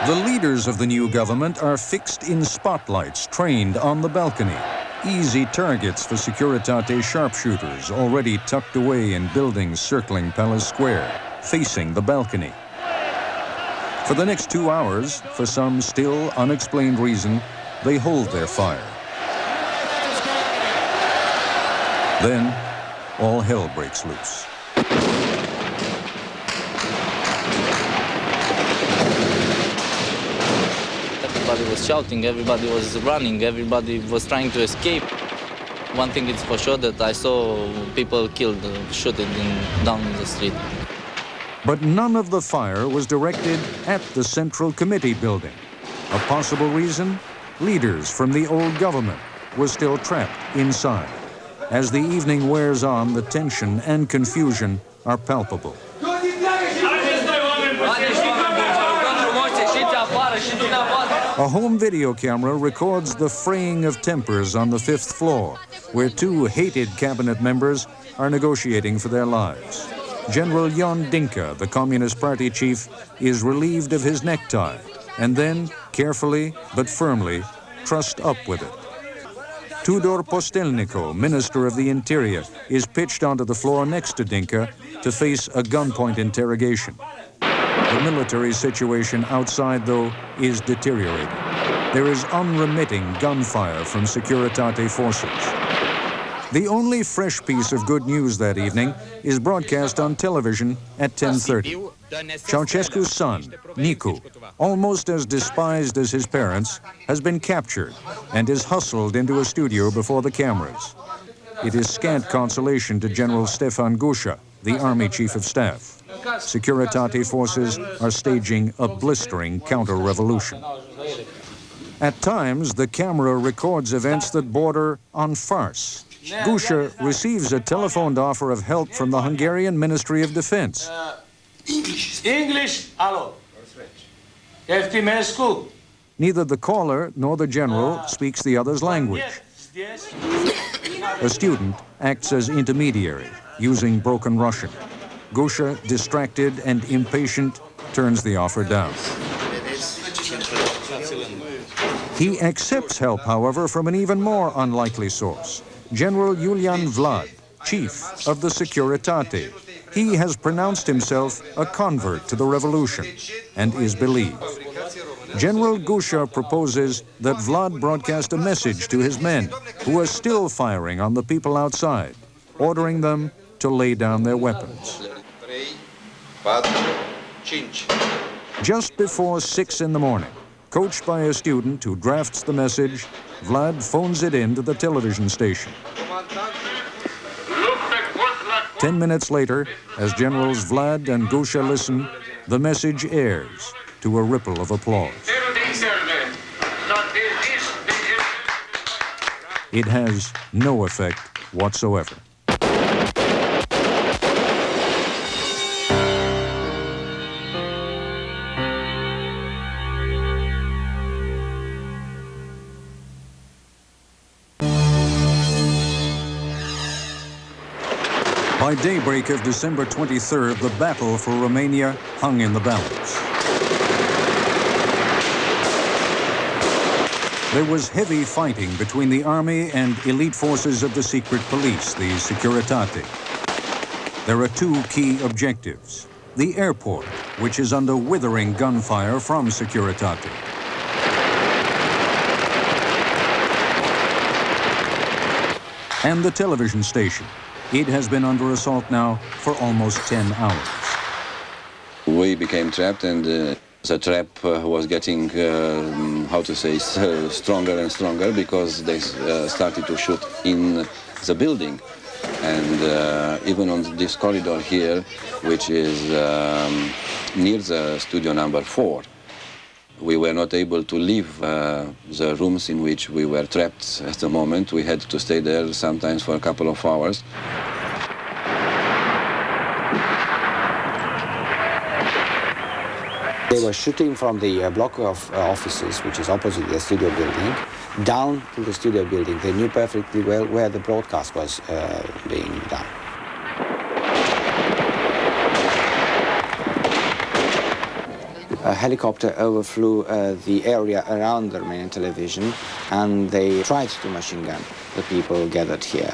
The leaders of the new government are fixed in spotlights trained on the balcony. Easy targets for Securitate sharpshooters already tucked away in buildings circling Palace Square, facing the balcony. For the next 2 hours, for some still unexplained reason, they hold their fire. Then, all hell breaks loose. Everybody was shouting, everybody was running, everybody was trying to escape. One thing is for sure that I saw people killed, shooting down the street. But none of the fire was directed at the Central Committee building. A possible reason? Leaders from the old government were still trapped inside. As the evening wears on, the tension and confusion are palpable. A home video camera records the fraying of tempers on the 5th floor, where 2 hated cabinet members are negotiating for their lives. General Ion Dinka, the Communist Party chief, is relieved of his necktie, and then, carefully but firmly, trussed up with it. Tudor Postelnico, Minister of the Interior, is pitched onto the floor next to Dinka to face a gunpoint interrogation. The military situation outside, though, is deteriorating. There is unremitting gunfire from Securitate forces. The only fresh piece of good news that evening is broadcast on television at 10:30. Ceausescu's son, Nicu, almost as despised as his parents, has been captured and is hustled into a studio before the cameras. It is scant consolation to General Stefan Gusha, the Army Chief of Staff. Securitate forces are staging a blistering counter-revolution. At times, the camera records events that border on farce. Gusha receives a telephoned offer of help from the Hungarian Ministry of Defense. English, hello. Eftimescu. Neither the caller nor the general speaks the other's language. A student acts as intermediary, using broken Russian. Gusha, distracted and impatient, turns the offer down. He accepts help, however, from an even more unlikely source, General Julian Vlad, chief of the Securitate. He has pronounced himself a convert to the revolution and is believed. General Gusha proposes that Vlad broadcast a message to his men, who are still firing on the people outside, ordering them to lay down their weapons. Just before 6 in the morning, coached by a student who drafts the message, Vlad phones it in to the television station. 10 minutes later, as Generals Vlad and Gusha listen, the message airs to a ripple of applause. It has no effect whatsoever. By daybreak of December 23rd, the battle for Romania hung in the balance. There was heavy fighting between the army and elite forces of the secret police, the Securitate. There are two key objectives. The airport, which is under withering gunfire from Securitate. And the television station. It has been under assault now for almost 10 hours. We became trapped, and the trap was getting, how to say, stronger and stronger, because they started to shoot in the building. And even on this corridor here, which is near the studio number 4, we were not able to leave the rooms in which we were trapped at the moment. We had to stay there sometimes for a couple of hours. They were shooting from the block of offices, which is opposite the studio building, down to the studio building. They knew perfectly well where the broadcast was being done. A helicopter overflew the area around the Romanian television, and they tried to machine gun the people gathered here.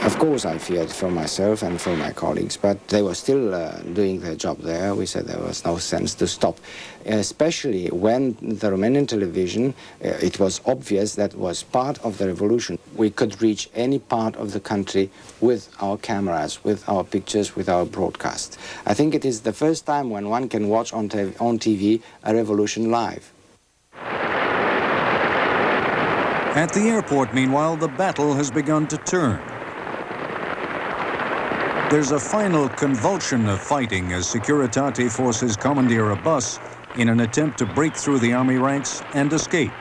Of course, I feared for myself and for my colleagues, but they were still doing their job there. We said there was no sense to stop, especially when the Romanian television, it was obvious that was part of the revolution. We could reach any part of the country with our cameras, with our pictures, with our broadcast. I think it is the first time when one can watch on TV a revolution live. At the airport, meanwhile, the battle has begun to turn. There's a final convulsion of fighting as Securitate forces commandeer a bus in an attempt to break through the army ranks and escape.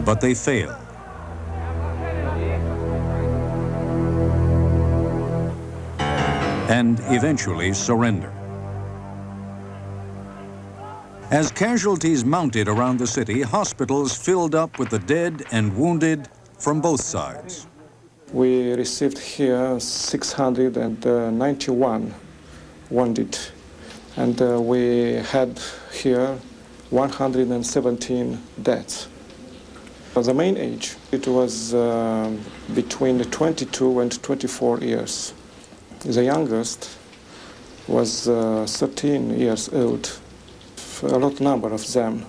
But they fail. And eventually surrender. As casualties mounted around the city, hospitals filled up with the dead and wounded from both sides. We received here 691 wounded, and we had here 117 deaths. The main age, it was between 22 and 24 years. The youngest was 13 years old. A lot number of them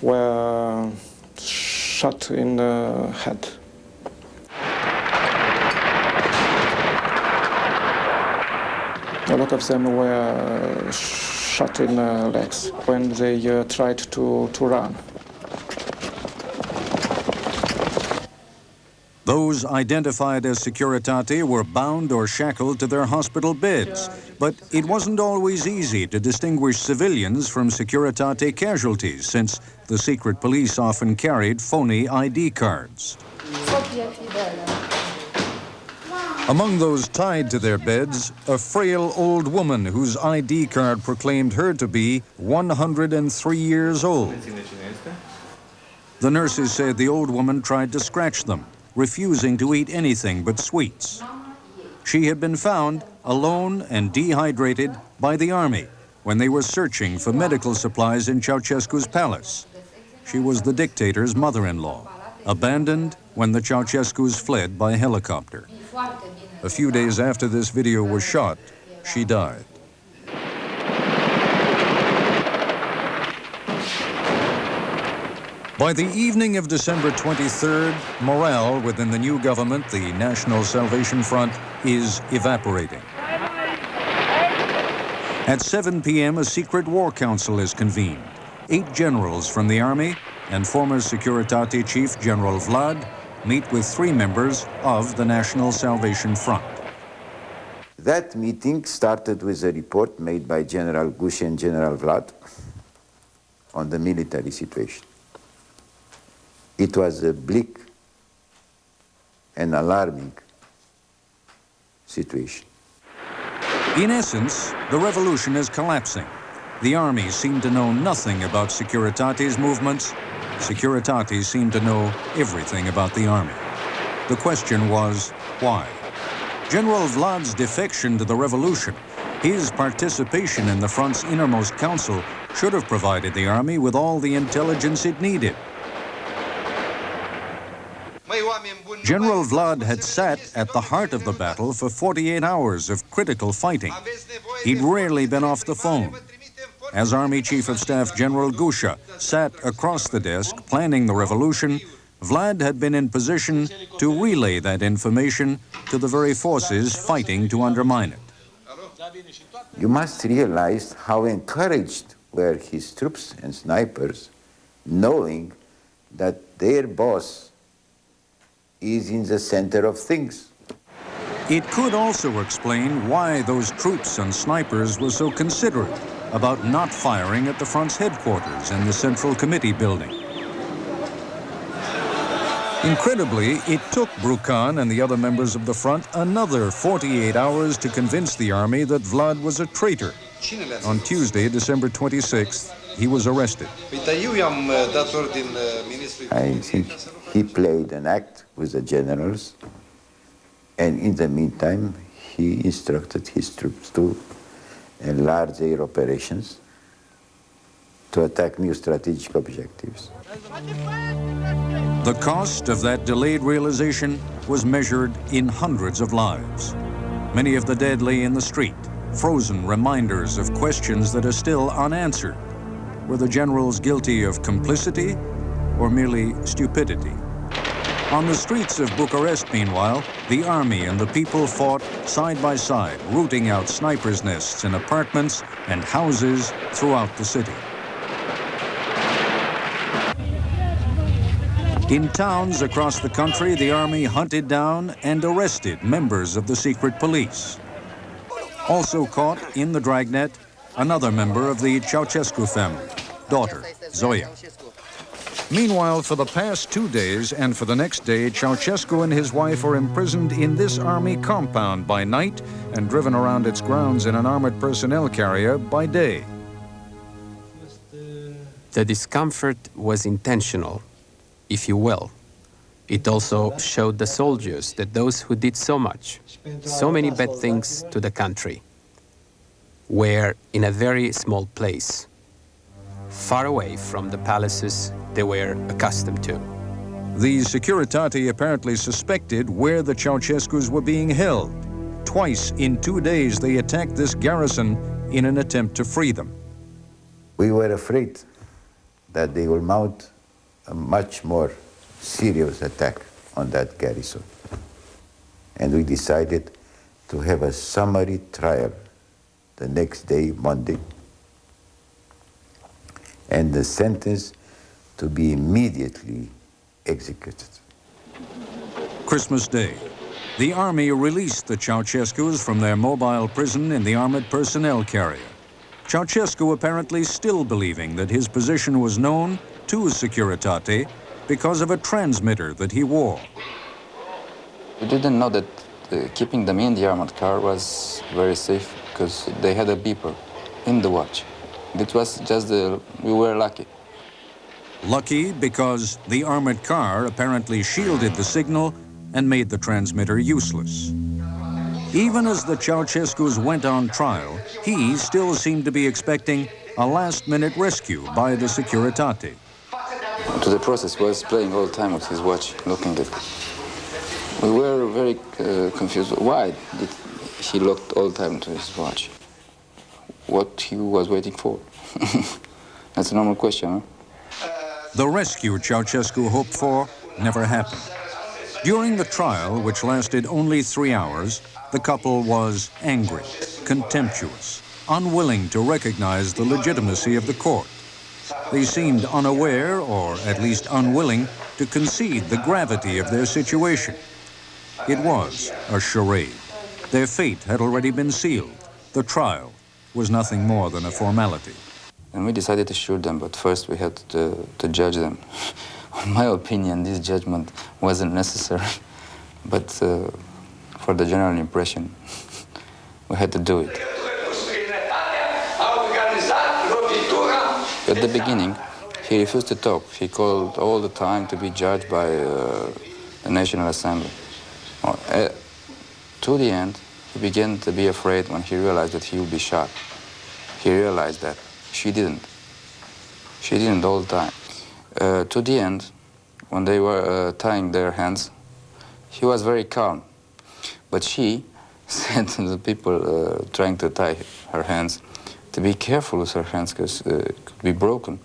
were shot in the head. A lot of them were shot in the legs when they tried to run. Those identified as Securitate were bound or shackled to their hospital beds. But it wasn't always easy to distinguish civilians from Securitate casualties, since the secret police often carried phony ID cards. Among those tied to their beds, a frail old woman whose ID card proclaimed her to be 103 years old. The nurses said the old woman tried to scratch them, refusing to eat anything but sweets. She had been found alone and dehydrated by the army when they were searching for medical supplies in Ceausescu's palace. She was the dictator's mother-in-law, abandoned when the Ceausescus fled by helicopter. A few days after this video was shot, she died. By the evening of December 23rd, morale within the new government, the National Salvation Front, is evaporating. At 7 p.m., a secret war council is convened. 8 generals from the army and former Securitate Chief General Vlad meet with 3 members of the National Salvation Front. That meeting started with a report made by General Gush and General Vlad on the military situation. It was a bleak and alarming situation. In essence, the revolution is collapsing. The army seemed to know nothing about Securitate's movements. Securitate seemed to know everything about the army. The question was, why? General Vlad's defection to the revolution, his participation in the front's innermost council, should have provided the army with all the intelligence it needed. General Vlad had sat at the heart of the battle for 48 hours of critical fighting. He'd rarely been off the phone. As Army Chief of Staff General Gusha sat across the desk planning the revolution, Vlad had been in position to relay that information to the very forces fighting to undermine it. You must realize how encouraged were his troops and snipers, knowing that their boss is in the center of things. It could also explain why those troops and snipers were so considerate about not firing at the front's headquarters in the Central Committee building. Incredibly, it took Brukan and the other members of the front another 48 hours to convince the army that Vlad was a traitor. On Tuesday, December 26th, he was arrested. I think he played an act with the generals, and in the meantime, he instructed his troops to enlarge their operations to attack new strategic objectives. The cost of that delayed realization was measured in hundreds of lives. Many of the dead lay in the street, frozen reminders of questions that are still unanswered. Were the generals guilty of complicity or merely stupidity? On the streets of Bucharest, meanwhile, the army and the people fought side by side, rooting out snipers' nests in apartments and houses throughout the city. In towns across the country, the army hunted down and arrested members of the secret police. Also caught in the dragnet, another member of the Ceausescu family, daughter Zoya. Meanwhile, for the past 2 days and for the next day, Ceausescu and his wife are imprisoned in this army compound by night and driven around its grounds in an armored personnel carrier by day. The discomfort was intentional, if you will. It also showed the soldiers that those who did so much, so many bad things to the country, were in a very small place, far away from the palaces they were accustomed to. The Securitate apparently suspected where the Ceausescus were being held. Twice in 2 days they attacked this garrison in an attempt to free them. We were afraid that they will mount a much more serious attack on that garrison. And we decided to have a summary trial the next day, Monday, and the sentence to be immediately executed. Christmas Day. The army released the Ceausescus from their mobile prison in the armored personnel carrier. Ceausescu apparently still believing that his position was known to Securitate because of a transmitter that he wore. We didn't know that keeping them in the armored car was very safe because they had a beeper in the watch. It was just we were lucky. Lucky because the armored car apparently shielded the signal and made the transmitter useless. Even as the Ceausescus went on trial, he still seemed to be expecting a last-minute rescue by the Securitate. To the process was playing all the time with his watch, looking at it. We were very confused. Why did he look all the time to his watch? What he was waiting for? That's a normal question, huh? The rescue Ceausescu hoped for never happened. During the trial, which lasted only 3 hours, the couple was angry, contemptuous, unwilling to recognize the legitimacy of the court. They seemed unaware, or at least unwilling, to concede the gravity of their situation. It was a charade. Their fate had already been sealed. The trial was nothing more than a formality. And we decided to shoot them, but first we had to judge them. In my opinion, this judgment wasn't necessary, but for the general impression, We had to do it. At the beginning, he refused to talk. He called all the time to be judged by the National Assembly. To the end, he began to be afraid when he realized that he would be shot. He realized that she didn't. She didn't all the time. To the end, when they were tying their hands, he was very calm. But she said to the people trying to tie her hands to be careful with her hands because it could be broken.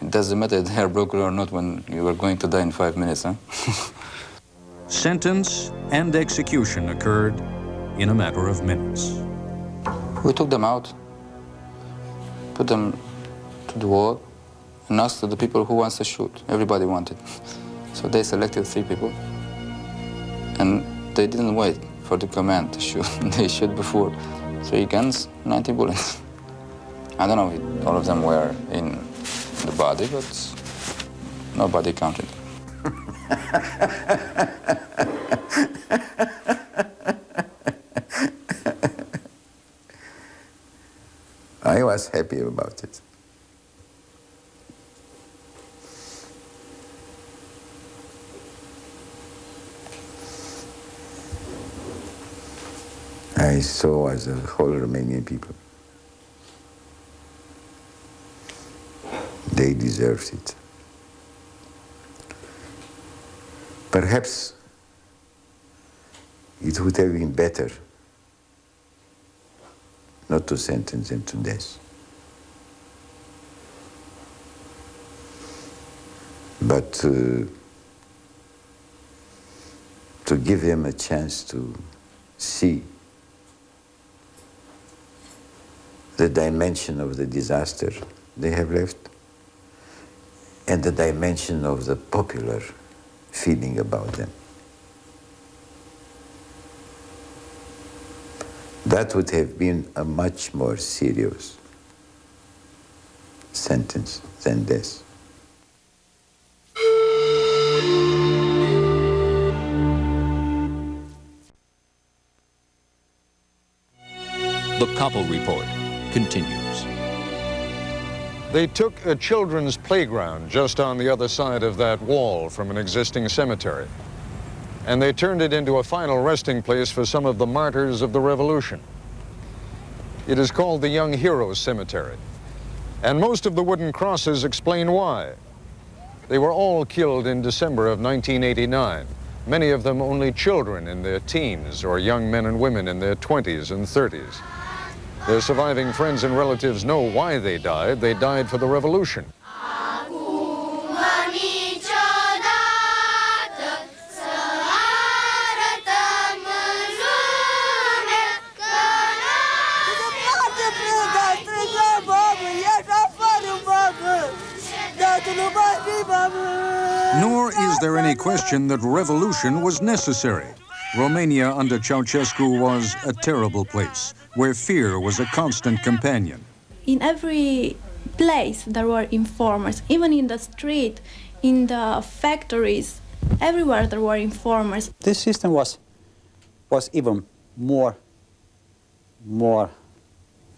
It doesn't matter if they are broken or not when you are going to die in 5 minutes, huh? Sentence and execution occurred in a matter of minutes. We took them out, put them to the wall, and asked the people who wants to shoot. Everybody wanted. So they selected 3 people, and they didn't wait for the command to shoot. They shot before. 3 guns, 90 bullets. I don't know if all of them were in the body, but nobody counted. I was happy about it. I saw as a whole Romanian people. They deserved it. Perhaps it would have been better not to sentence them to death. But to give them a chance to see the dimension of the disaster they have left and the dimension of the popular feeling about them. That would have been a much more serious sentence than death. The Koppel Report continues. They took a children's playground just on the other side of that wall from an existing cemetery, and they turned it into a final resting place for some of the martyrs of the revolution. It is called the Young Heroes Cemetery, and most of the wooden crosses explain why. They were all killed in December of 1989, many of them only children in their teens or young men and women in their 20s and 30s. Their surviving friends and relatives know why they died. They died for the revolution. Nor is there any question that revolution was necessary. Romania under Ceausescu was a terrible place, where fear was a constant companion. In every place there were informers, even in the street, in the factories, everywhere there were informers. This system was even more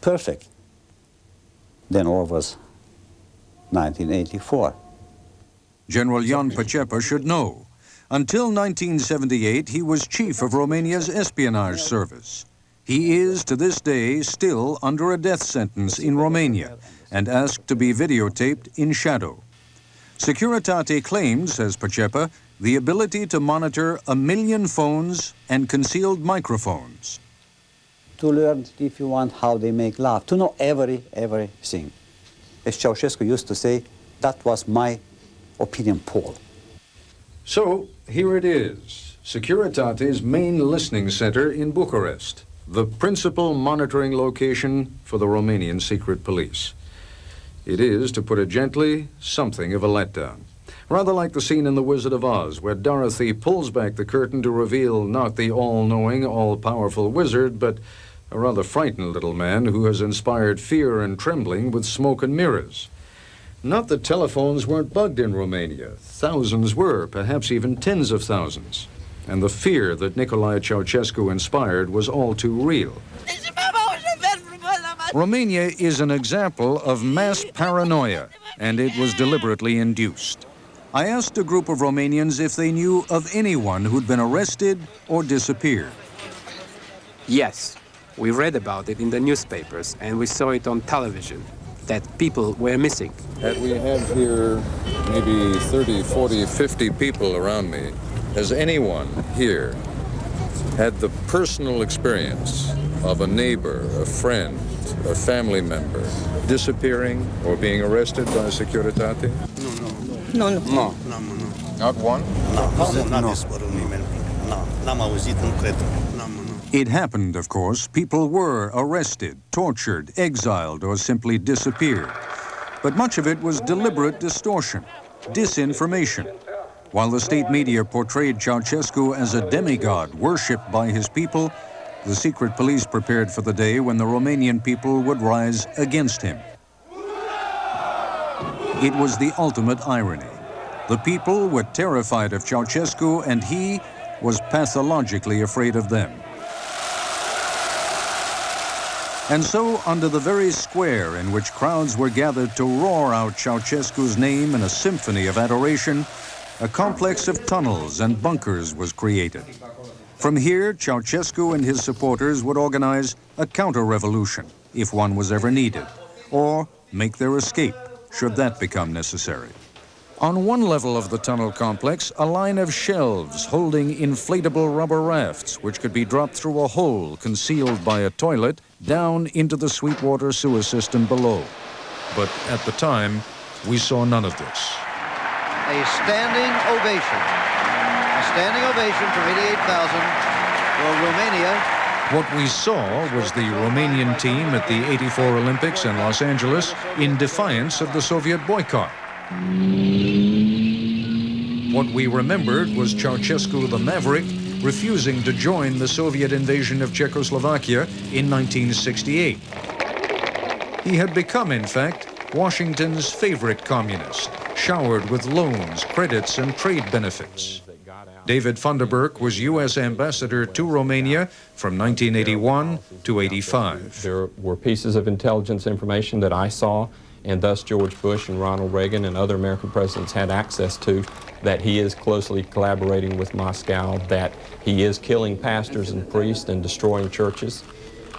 perfect than what was 1984. General Jan Pacepa should know. Until 1978, he was chief of Romania's espionage service. He is, to this day, still under a death sentence in Romania and asked to be videotaped in shadow. Securitate claimed, says Pacepa, the ability to monitor 1 million phones and concealed microphones. To learn, if you want, how they make love, to know everything. As Ceausescu used to say, that was my opinion poll. So, here it is, Securitate's main listening center in Bucharest, the principal monitoring location for the Romanian secret police. It is, to put it gently, something of a letdown. Rather like the scene in The Wizard of Oz, where Dorothy pulls back the curtain to reveal not the all-knowing, all-powerful wizard, but a rather frightened little man who has inspired fear and trembling with smoke and mirrors. Not that telephones weren't bugged in Romania. Thousands were, perhaps even tens of thousands. And the fear that Nicolae Ceausescu inspired was all too real. Romania is an example of mass paranoia, and it was deliberately induced. I asked a group of Romanians if they knew of anyone who'd been arrested or disappeared. Yes, we read about it in the newspapers and we saw it on television, that people were missing. And we have here maybe 30, 40, 50 people around me. Has anyone here had the personal experience of a neighbor, a friend, a family member disappearing or being arrested by Securitate? No. Not one? It happened, of course. People were arrested, tortured, exiled, or simply disappeared. But much of it was deliberate distortion, disinformation. While the state media portrayed Ceausescu as a demigod worshipped by his people, the secret police prepared for the day when the Romanian people would rise against him. It was the ultimate irony. The people were terrified of Ceausescu, and he was pathologically afraid of them. And so, under the very square in which crowds were gathered to roar out Ceausescu's name in a symphony of adoration, a complex of tunnels and bunkers was created. From here, Ceausescu and his supporters would organize a counter-revolution, if one was ever needed, or make their escape, should that become necessary. On one level of the tunnel complex, a line of shelves holding inflatable rubber rafts, which could be dropped through a hole concealed by a toilet down into the Sweetwater sewer system below. But at the time, we saw none of this. A standing ovation. A standing ovation from 88,000 for Romania. What we saw was the Romanian team at the '84 Olympics in Los Angeles in defiance of the Soviet boycott. What we remembered was Ceausescu the Maverick refusing to join the Soviet invasion of Czechoslovakia in 1968. He had become, in fact, Washington's favorite communist, showered with loans, credits, and trade benefits. David Funderburk was U.S. ambassador to Romania from 1981 to '85. There were pieces of intelligence information that I saw, and thus George Bush and Ronald Reagan and other American presidents had access to, that he is closely collaborating with Moscow, that he is killing pastors and priests and destroying churches,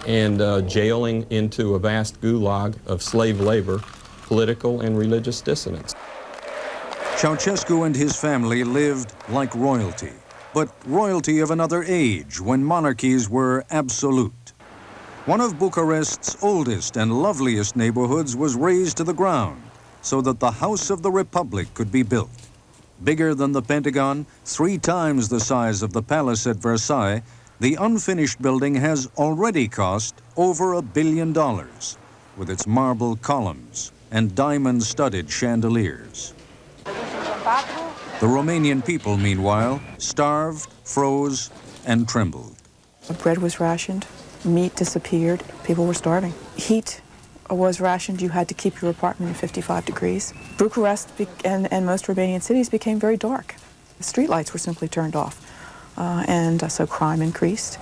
and jailing into a vast gulag of slave labor, political and religious dissidents. Ceausescu and his family lived like royalty, but royalty of another age when monarchies were absolute. One of Bucharest's oldest and loveliest neighborhoods was razed to the ground so that the House of the Republic could be built. Bigger than the Pentagon, 3 times the size of the palace at Versailles, the unfinished building has already cost over $1 billion, with its marble columns and diamond-studded chandeliers. The Romanian people, meanwhile, starved, froze, and trembled. Bread was rationed, meat disappeared, people were starving. Heat was rationed, you had to keep your apartment at 55 degrees. Bucharest and most Romanian cities became very dark. The streetlights were simply turned off, and so crime increased.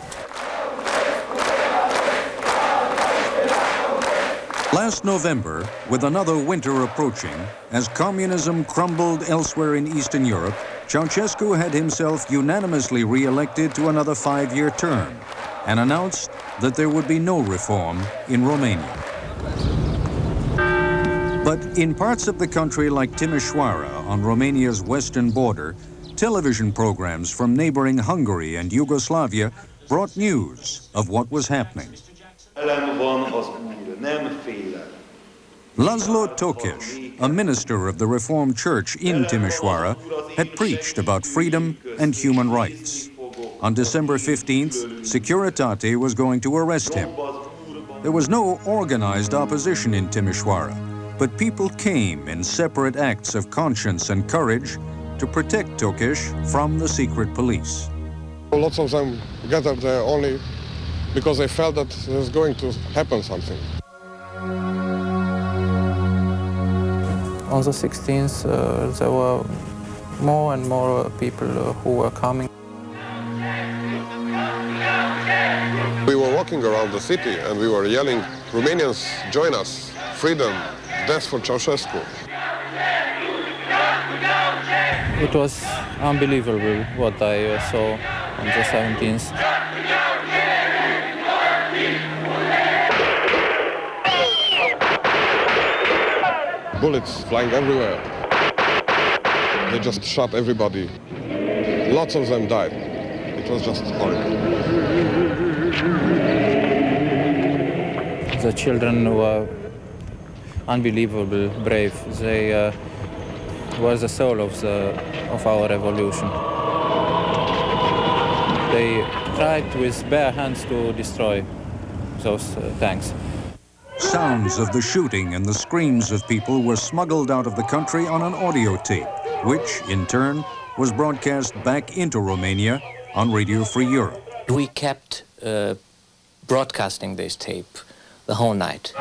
Last November, with another winter approaching, as communism crumbled elsewhere in Eastern Europe, Ceausescu had himself unanimously re-elected to another 5-year term and announced that there would be no reform in Romania. But in parts of the country like Timișoara on Romania's western border, television programs from neighboring Hungary and Yugoslavia brought news of what was happening. Laszlo Tokes, a minister of the Reformed Church in Timișoara, had preached about freedom and human rights. On December 15th, Securitate was going to arrest him. There was no organized opposition in Timișoara, but people came in separate acts of conscience and courage to protect Tokes from the secret police. Lots of them gathered there only because they felt that there's going to happen something. On the 16th, there were more and more people who were coming. We were walking around around the city and we were yelling, Romanians, join us, freedom, death for Ceausescu. It was unbelievable what I saw on the 17th. Bullets flying everywhere. They just shot everybody. Lots of them died. It was just horrible. The children were unbelievable, brave. They were the soul of our revolution. They tried with bare hands to destroy those tanks. Sounds of the shooting and the screams of people were smuggled out of the country on an audio tape, which, in turn, was broadcast back into Romania on Radio Free Europe. We kept broadcasting this tape the whole night.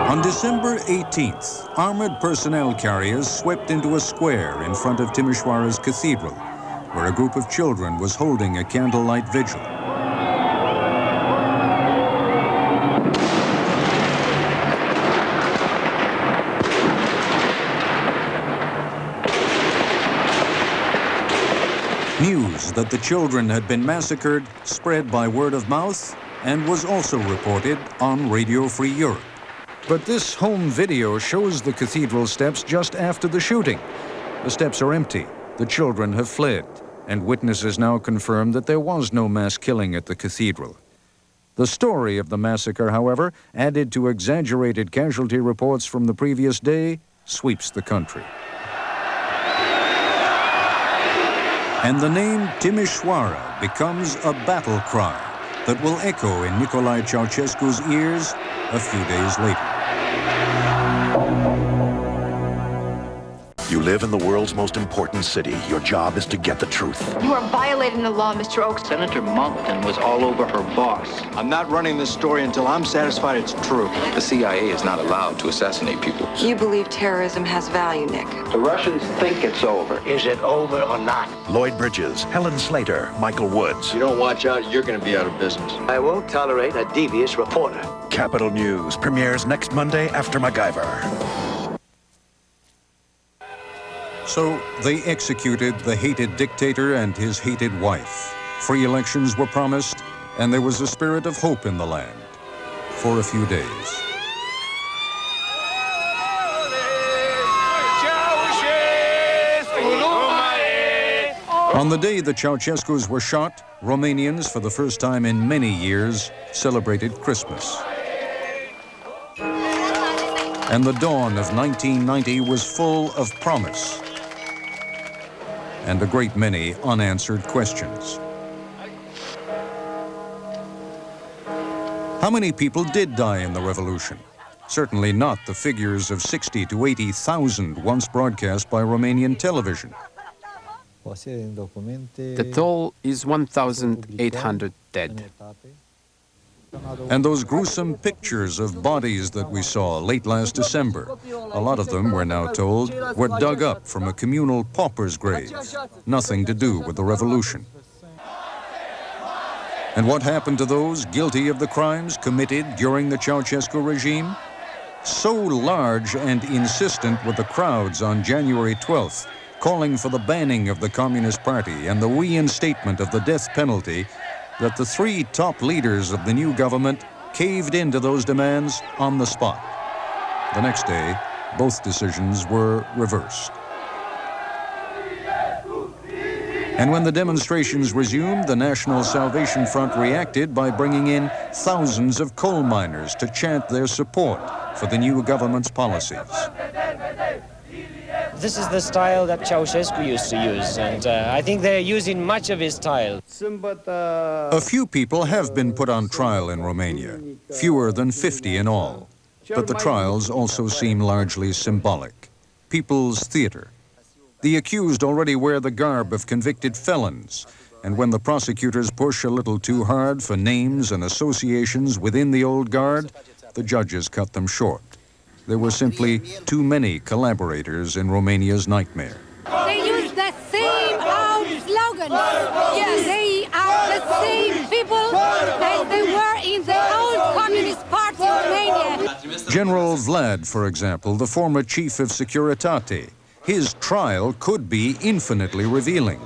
On December 18th, armored personnel carriers swept into a square in front of Timișoara's cathedral, where a group of children was holding a candlelight vigil. News that the children had been massacred spread by word of mouth and was also reported on Radio Free Europe. But this home video shows the cathedral steps just after the shooting. The steps are empty, the children have fled, and witnesses now confirm that there was no mass killing at the cathedral. The story of the massacre, however, added to exaggerated casualty reports from the previous day, sweeps the country. And the name Timișoara becomes a battle cry that will echo in Nicolae Ceausescu's ears a few days later. You live in the world's most important city. Your job is to get the truth. You are violating the law, Mr. Oaks. Senator Monkton was all over her boss. I'm not running this story until I'm satisfied it's true. The CIA is not allowed to assassinate people. You believe terrorism has value, Nick. The Russians think it's over. Is it over or not? Lloyd Bridges, Helen Slater, Michael Woods. You don't watch out, you're going to be out of business. I won't tolerate a devious reporter. Capital News premieres next Monday after MacGyver. So they executed the hated dictator and his hated wife. Free elections were promised, and there was a spirit of hope in the land for a few days. On the day the Ceausescus were shot, Romanians, for the first time in many years, celebrated Christmas. And the dawn of 1990 was full of promise and a great many unanswered questions. How many people did die in the revolution? Certainly not the figures of 60 to 80,000 once broadcast by Romanian television. The toll is 1,800 dead. And those gruesome pictures of bodies that we saw late last December, a lot of them, we're now told, were dug up from a communal pauper's grave. Nothing to do with the revolution. And what happened to those guilty of the crimes committed during the Ceausescu regime? So large and insistent were the crowds on January 12th, calling for the banning of the Communist Party and the reinstatement of the death penalty, that the three top leaders of the new government caved into those demands on the spot. The next day, both decisions were reversed. And when the demonstrations resumed, the National Salvation Front reacted by bringing in thousands of coal miners to chant their support for the new government's policies. This is the style that Ceausescu used to use, and I think they're using much of his style. A few people have been put on trial in Romania, fewer than 50 in all. But the trials also seem largely symbolic. People's theater. The accused already wear the garb of convicted felons, and when the prosecutors push a little too hard for names and associations within the old guard, the judges cut them short. There were simply too many collaborators in Romania's nightmare. They use the same old slogan. happens. Yes. They are the same people as they were in the old Communist Party of Romania. General Vlad, for example, the former chief of Securitate, his trial could be infinitely revealing.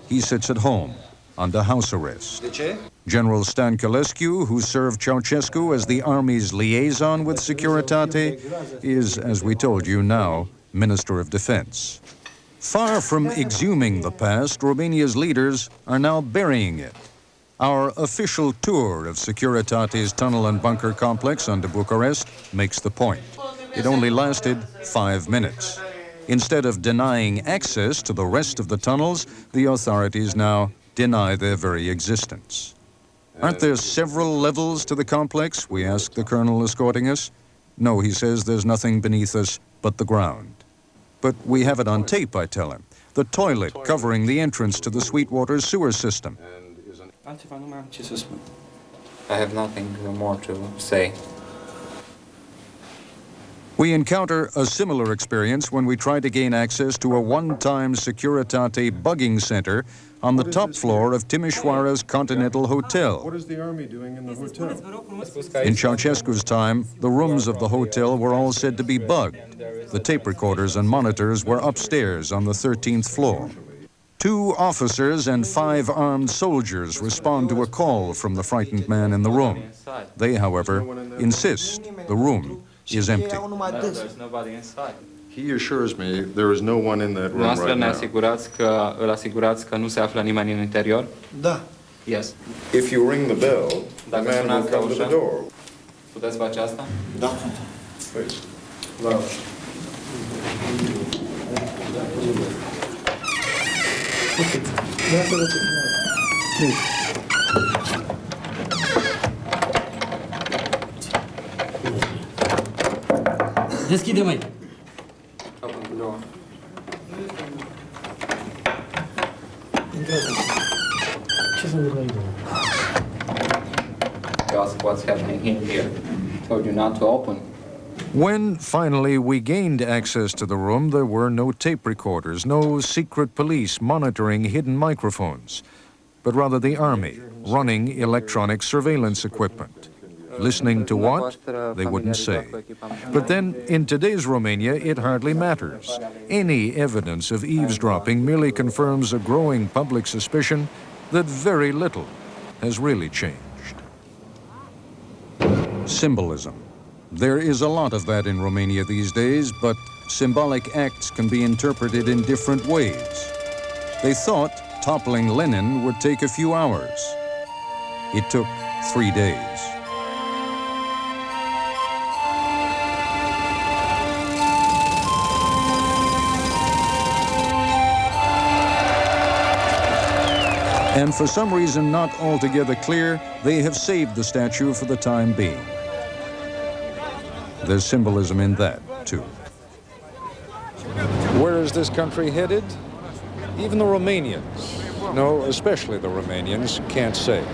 He sits at home, under house arrest. General Stanculescu, who served Ceausescu as the army's liaison with Securitate, is, as we told you now, Minister of Defense. Far from exhuming the past, Romania's leaders are now burying it. Our official tour of Securitate's tunnel and bunker complex under Bucharest makes the point. It only lasted 5 minutes. Instead of denying access to the rest of the tunnels, the authorities now deny their very existence. Aren't there several levels to the complex? We ask the colonel escorting us. No, he says there's nothing beneath us but the ground. But we have it on tape, I tell him. The toilet covering the entrance to the Sweetwater sewer system. I have nothing more to say. We encounter a similar experience when we try to gain access to a one-time Securitate bugging center on the top floor of Timișoara's Continental Hotel. What is the army doing in the hotel? In Ceausescu's time, the rooms of the hotel were all said to be bugged. The tape recorders and monitors were upstairs on the 13th floor. 2 officers and 5 armed soldiers respond to a call from the frightened man in the room. They, however, insist the room is empty. There's nobody inside. He assures me there is no one in that room right now. Asigurați că nu se află nimeni în interior? Da. Yes. If you ring the bell, the man will come to the door. Puteți face asta? Da. Please. Da. Deschide, măi! Open the door. Ce se întâmplă aici? You ask what's happening in here. Told you not to open. When finally we gained access to the room, there were no tape recorders, no secret police monitoring hidden microphones, but rather the army running electronic surveillance equipment. Listening to what? They wouldn't say. But then, in today's Romania, it hardly matters. Any evidence of eavesdropping merely confirms a growing public suspicion that very little has really changed. Symbolism. There is a lot of that in Romania these days, but symbolic acts can be interpreted in different ways. They thought toppling Lenin would take a few hours. It took 3 days. And for some reason not altogether clear, they have saved the statue for the time being. There's symbolism in that, too. Where is this country headed? Even the Romanians, no, especially the Romanians, can't say.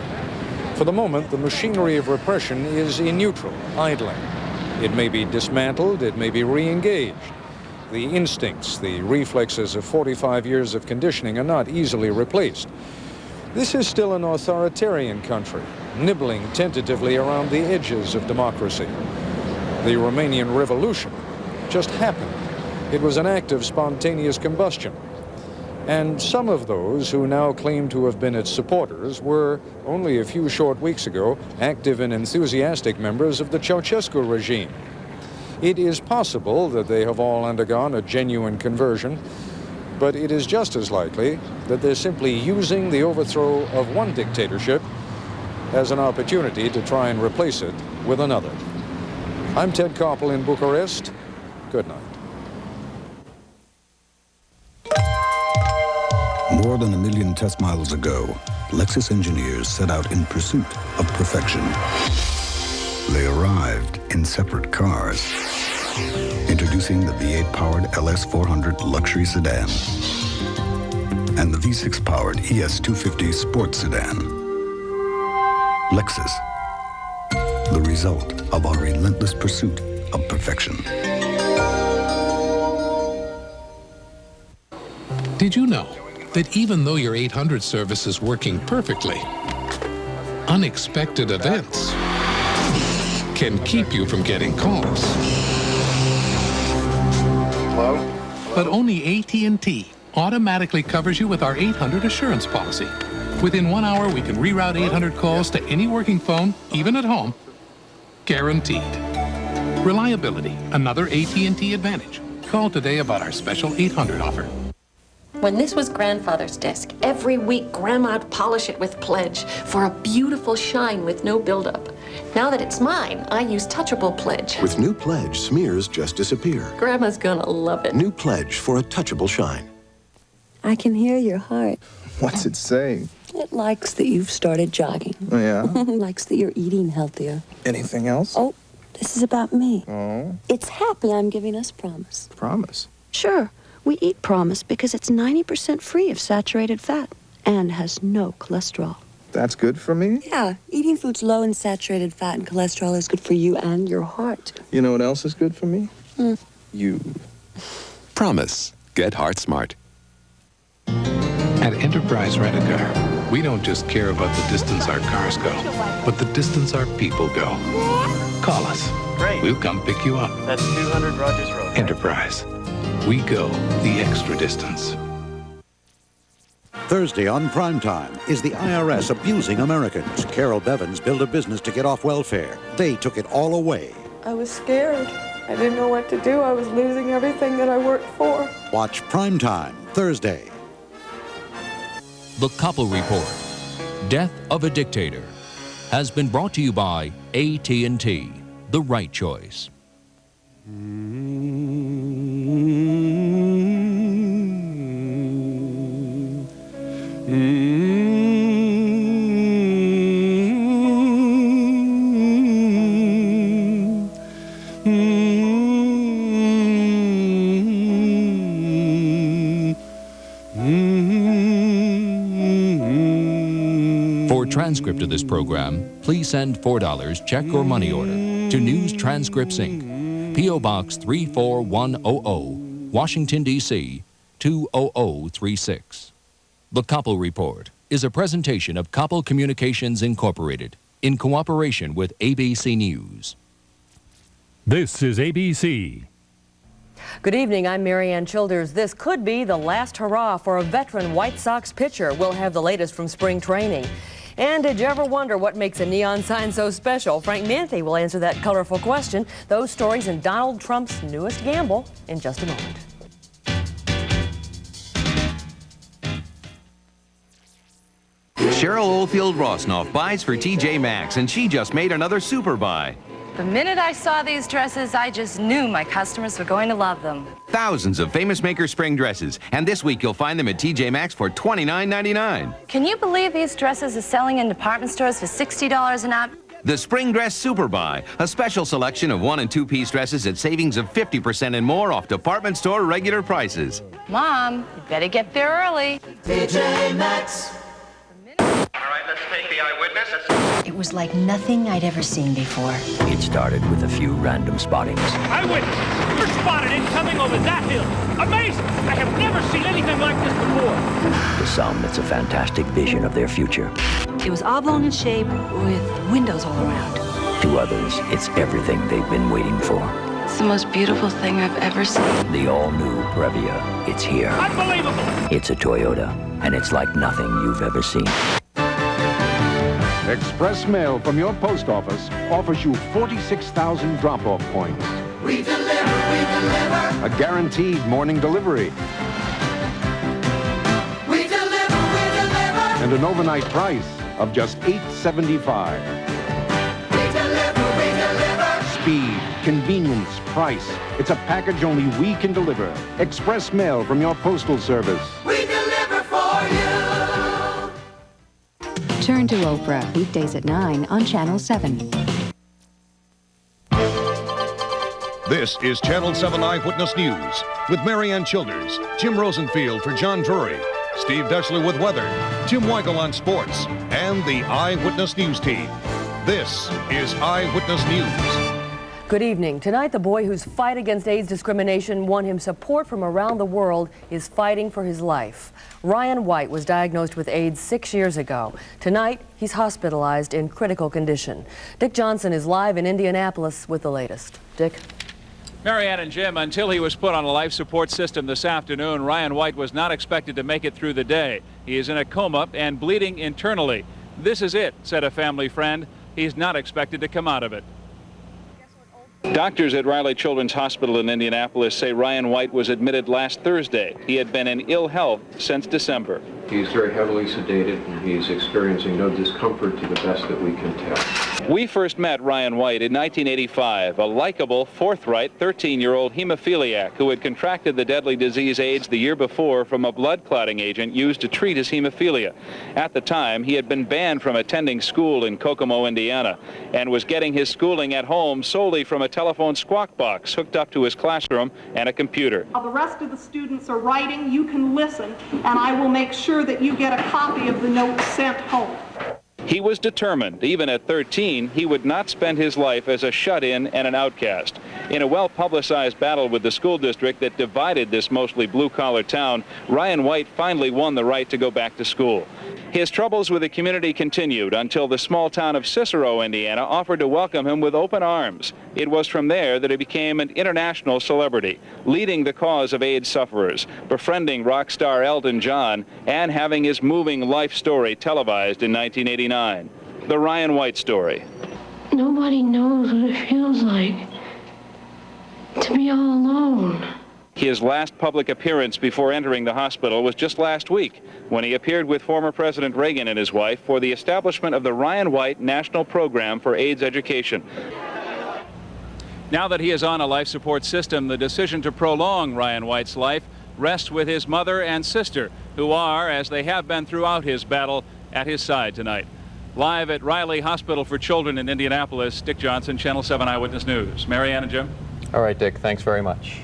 For the moment, the machinery of repression is in neutral, idling. It may be dismantled, it may be re-engaged. The instincts, the reflexes of 45 years of conditioning are not easily replaced. This is still an authoritarian country, nibbling tentatively around the edges of democracy. The Romanian Revolution just happened. It was an act of spontaneous combustion. And some of those who now claim to have been its supporters were, only a few short weeks ago, active and enthusiastic members of the Ceausescu regime. It is possible that they have all undergone a genuine conversion, but it is just as likely that they're simply using the overthrow of one dictatorship as an opportunity to try and replace it with another. I'm Ted Koppel in Bucharest. Good night. More than 1 million test miles ago, Lexus engineers set out in pursuit of perfection. They arrived in separate cars, introducing the V8-powered LS400 luxury sedan and the V6-powered ES250 sports sedan. Lexus, the result of our relentless pursuit of perfection. Did you know that even though your 800 service is working perfectly, unexpected events can keep you from getting calls. Hello? But only AT&T automatically covers you with our 800 assurance policy. Within 1 hour, we can reroute 800 calls to any working phone, even at home. Guaranteed. Reliability, another AT&T advantage. Call today about our special 800 offer. When this was Grandfather's desk, every week Grandma'd polish it with Pledge for a beautiful shine with no buildup. Now that it's mine, I use touchable Pledge. With new Pledge, smears just disappear. Grandma's gonna love it. New Pledge for a touchable shine. I can hear your heart. What's it saying? It likes that you've started jogging. Oh, yeah? Likes that you're eating healthier. Anything else? Oh, this is about me. Oh. It's happy I'm giving us Promise. Promise? Sure. We eat Promise because it's 90% free of saturated fat and has no cholesterol. That's good for me? Yeah, eating foods low in saturated fat and cholesterol is good for you and your heart. You know what else is good for me? You. Promise. Get heart smart. At Enterprise Rent-A-Car, we don't just care about the distance our cars go, but the distance our people go. Call us. Great. We'll come pick you up. That's 200 Rogers Road. Right? Enterprise. We go the extra distance. Thursday on Primetime, is the IRS abusing Americans? Carol Bevins built a business to get off welfare. They took it all away. I was scared. I didn't know what to do. I was losing everything that I worked for. Watch Primetime, Thursday. The Koppel Report, Death of a Dictator, has been brought to you by AT&T, the right choice. For a transcript of this program, please send $4 check or money order to News Transcripts Inc., P.O. Box 34100, Washington, D.C. 20036. The Koppel Report is a presentation of Koppel Communications Incorporated in cooperation with ABC News. This is ABC. Good evening, I'm Marianne Childers. This could be the last hurrah for a veteran White Sox pitcher. We'll have the latest from spring training. And did you ever wonder what makes a neon sign so special? Frank Manthe will answer that colorful question. Those stories and Donald Trump's newest gamble in just a moment. Cheryl Oldfield-Rosnoff buys for TJ Maxx, and she just made another super buy. The minute I saw these dresses, I just knew my customers were going to love them. Thousands of Famous Maker spring dresses, and this week you'll find them at TJ Maxx for $29.99. Can you believe these dresses are selling in department stores for $60 an up? The Spring Dress Super Buy, a special selection of 1- and 2-piece dresses at savings of 50% and more off department store regular prices. Mom, you better get there early. TJ Maxx. All right, let's take the eyewitness. It was like nothing I'd ever seen before. It started with a few random spottings. Eyewitness, you're spotted incoming over that hill. Amazing! I have never seen anything like this before. To some, it's a fantastic vision of their future. It was oblong in shape with windows all around. To others, it's everything they've been waiting for. It's the most beautiful thing I've ever seen. The all-new Previa. It's here. Unbelievable! It's a Toyota, and it's like nothing you've ever seen. Express mail from your post office offers you 46,000 drop-off points. We deliver, we deliver. A guaranteed morning delivery. We deliver, we deliver. And an overnight price of just $8.75. We deliver, we deliver. Speed, convenience, price. It's a package only we can deliver. Express mail from your postal service. We deliver for you. Turn to Oprah, weekdays at 9 on Channel 7. This is Channel 7 Eyewitness News with Marianne Childers, Jim Rosenfield for John Drury, Steve Deschler with weather, Jim Weigel on sports, and the Eyewitness News team. This is Eyewitness News. Good evening. Tonight, the boy whose fight against AIDS discrimination won him support from around the world is fighting for his life. Ryan White was diagnosed with AIDS 6 years ago. Tonight, he's hospitalized in critical condition. Dick Johnson is live in Indianapolis with the latest. Dick? Marianne and Jim, until he was put on a life support system this afternoon, Ryan White was not expected to make it through the day. He is in a coma and bleeding internally. This is it, said a family friend. He's not expected to come out of it. Doctors at Riley Children's Hospital in Indianapolis say Ryan White was admitted last Thursday. He had been in ill health since December. He's very heavily sedated, and he's experiencing no discomfort to the best that we can tell. We first met Ryan White in 1985, a likable, forthright 13-year-old hemophiliac who had contracted the deadly disease AIDS the year before from a blood clotting agent used to treat his hemophilia. At the time, he had been banned from attending school in Kokomo, Indiana, and was getting his schooling at home solely from a telephone squawk box hooked up to his classroom and a computer. While the rest of the students are writing, you can listen, and I will make sure that you get a copy of the notes sent home. He was determined, even at 13, he would not spend his life as a shut-in and an outcast. In a well-publicized battle with the school district that divided this mostly blue-collar town, Ryan White finally won the right to go back to school. His troubles with the community continued until the small town of Cicero, Indiana, offered to welcome him with open arms. It was from there that he became an international celebrity, leading the cause of AIDS sufferers, befriending rock star Elton John, and having his moving life story televised in 1989. The Ryan White story. Nobody knows what it feels like to be all alone. His last public appearance before entering the hospital was just last week, when he appeared with former President Reagan and his wife for the establishment of the Ryan White National Program for AIDS Education. Now that he is on a life support system, the decision to prolong Ryan White's life rests with his mother and sister, who are, as they have been throughout his battle, at his side tonight. Live at Riley Hospital for Children in Indianapolis, Dick Johnson, Channel 7 Eyewitness News. Marianne and Jim? All right, Dick, thanks very much.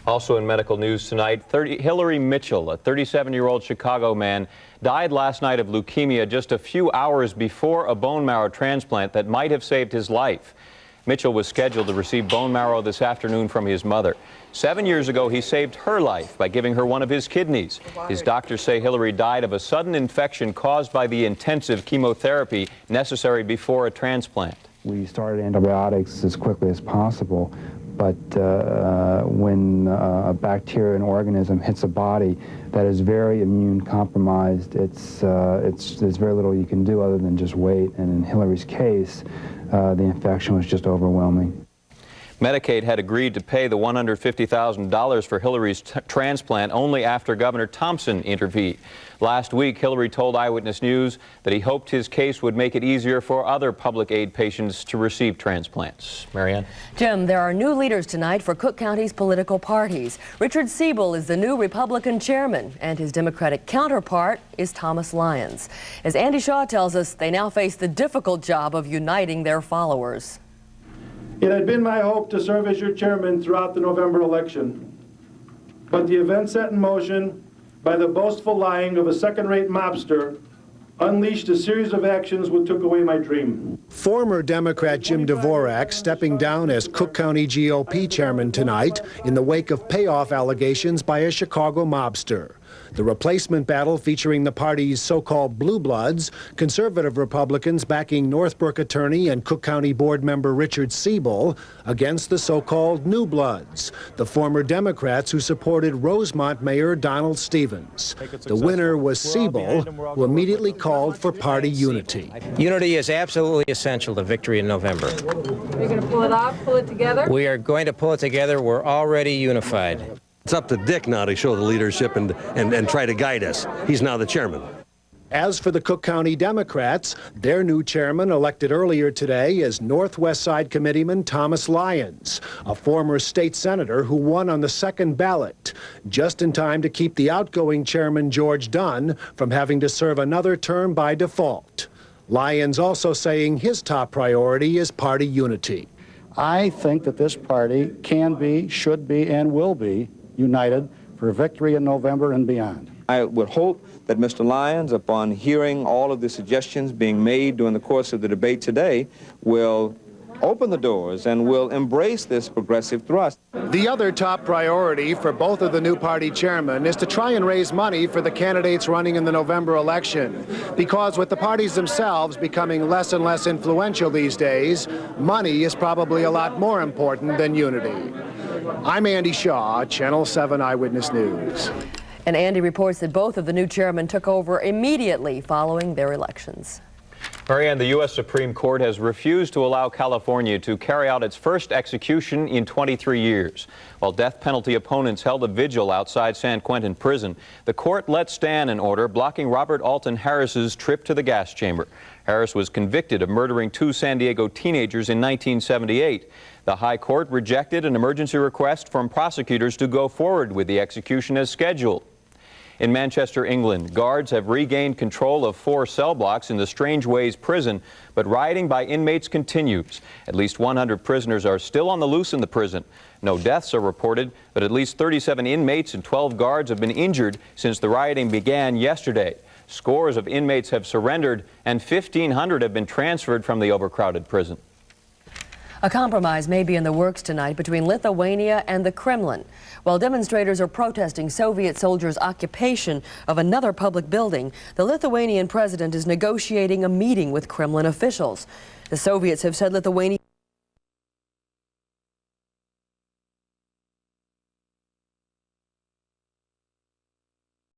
Also in medical news tonight, Hillary Mitchell, a 37-year-old Chicago man, died last night of leukemia just a few hours before a bone marrow transplant that might have saved his life. Mitchell was scheduled to receive bone marrow this afternoon from his mother. 7 years ago, he saved her life by giving her one of his kidneys. His doctors say Hillary died of a sudden infection caused by the intensive chemotherapy necessary before a transplant. We started antibiotics as quickly as possible, but when a bacteria and organism hits a body that is very immune compromised, there's very little you can do other than just wait. And in Hillary's case, the infection was just overwhelming. Medicaid had agreed to pay the $150,000 for Hillary's transplant only after Governor Thompson intervened. Last week, Hillary told Eyewitness News that he hoped his case would make it easier for other public aid patients to receive transplants. Marianne? Jim, there are new leaders tonight for Cook County's political parties. Richard Siebel is the new Republican chairman, and his Democratic counterpart is Thomas Lyons. As Andy Shaw tells us, they now face the difficult job of uniting their followers. It had been my hope to serve as your chairman throughout the November election, but the events set in motion by the boastful lying of a second-rate mobster unleashed a series of actions which took away my dream. Former Democrat Jim Dvorak stepping down as Cook County GOP chairman tonight in the wake of payoff allegations by a Chicago mobster. The replacement battle featuring the party's so-called blue bloods, conservative Republicans backing Northbrook attorney and Cook County board member Richard Siebel, against the so-called new bloods, the former Democrats who supported Rosemont Mayor Donald Stevens. The winner was Siebel, who immediately called for party unity. Unity is absolutely essential to victory in November. You're going to pull it off, pull it together? We are going to pull it together. We're already unified. It's up to Dick now to show the leadership and try to guide us. He's now the chairman. As for the Cook County Democrats, their new chairman elected earlier today is Northwest Side Committeeman Thomas Lyons, a former state senator who won on the second ballot, just in time to keep the outgoing chairman George Dunn from having to serve another term by default. Lyons also saying his top priority is party unity. I think that this party can be, should be, and will be united for victory in November and beyond. I would hope that Mr. Lyons, upon hearing all of the suggestions being made during the course of the debate today, will open the doors and will embrace this progressive thrust. The other top priority for both of the new party chairmen is to try and raise money for the candidates running in the November election. Because with the parties themselves becoming less and less influential these days, money is probably a lot more important than unity. I'm Andy Shaw, Channel 7 Eyewitness News. And Andy reports that both of the new chairmen took over immediately following their elections. Marianne, the U.S. Supreme Court has refused to allow California to carry out its first execution in 23 years. While death penalty opponents held a vigil outside San Quentin prison, the court let stand an order blocking Robert Alton Harris's trip to the gas chamber. Harris was convicted of murdering 2 San Diego teenagers in 1978. The High Court rejected an emergency request from prosecutors to go forward with the execution as scheduled. In Manchester, England, guards have regained control of 4 cell blocks in the Strangeways prison, but rioting by inmates continues. At least 100 prisoners are still on the loose in the prison. No deaths are reported, but at least 37 inmates and 12 guards have been injured since the rioting began yesterday. Scores of inmates have surrendered, and 1,500 have been transferred from the overcrowded prison. A compromise may be in the works tonight between Lithuania and the Kremlin. While demonstrators are protesting Soviet soldiers' occupation of another public building, the Lithuanian president is negotiating a meeting with Kremlin officials. The Soviets have said Lithuania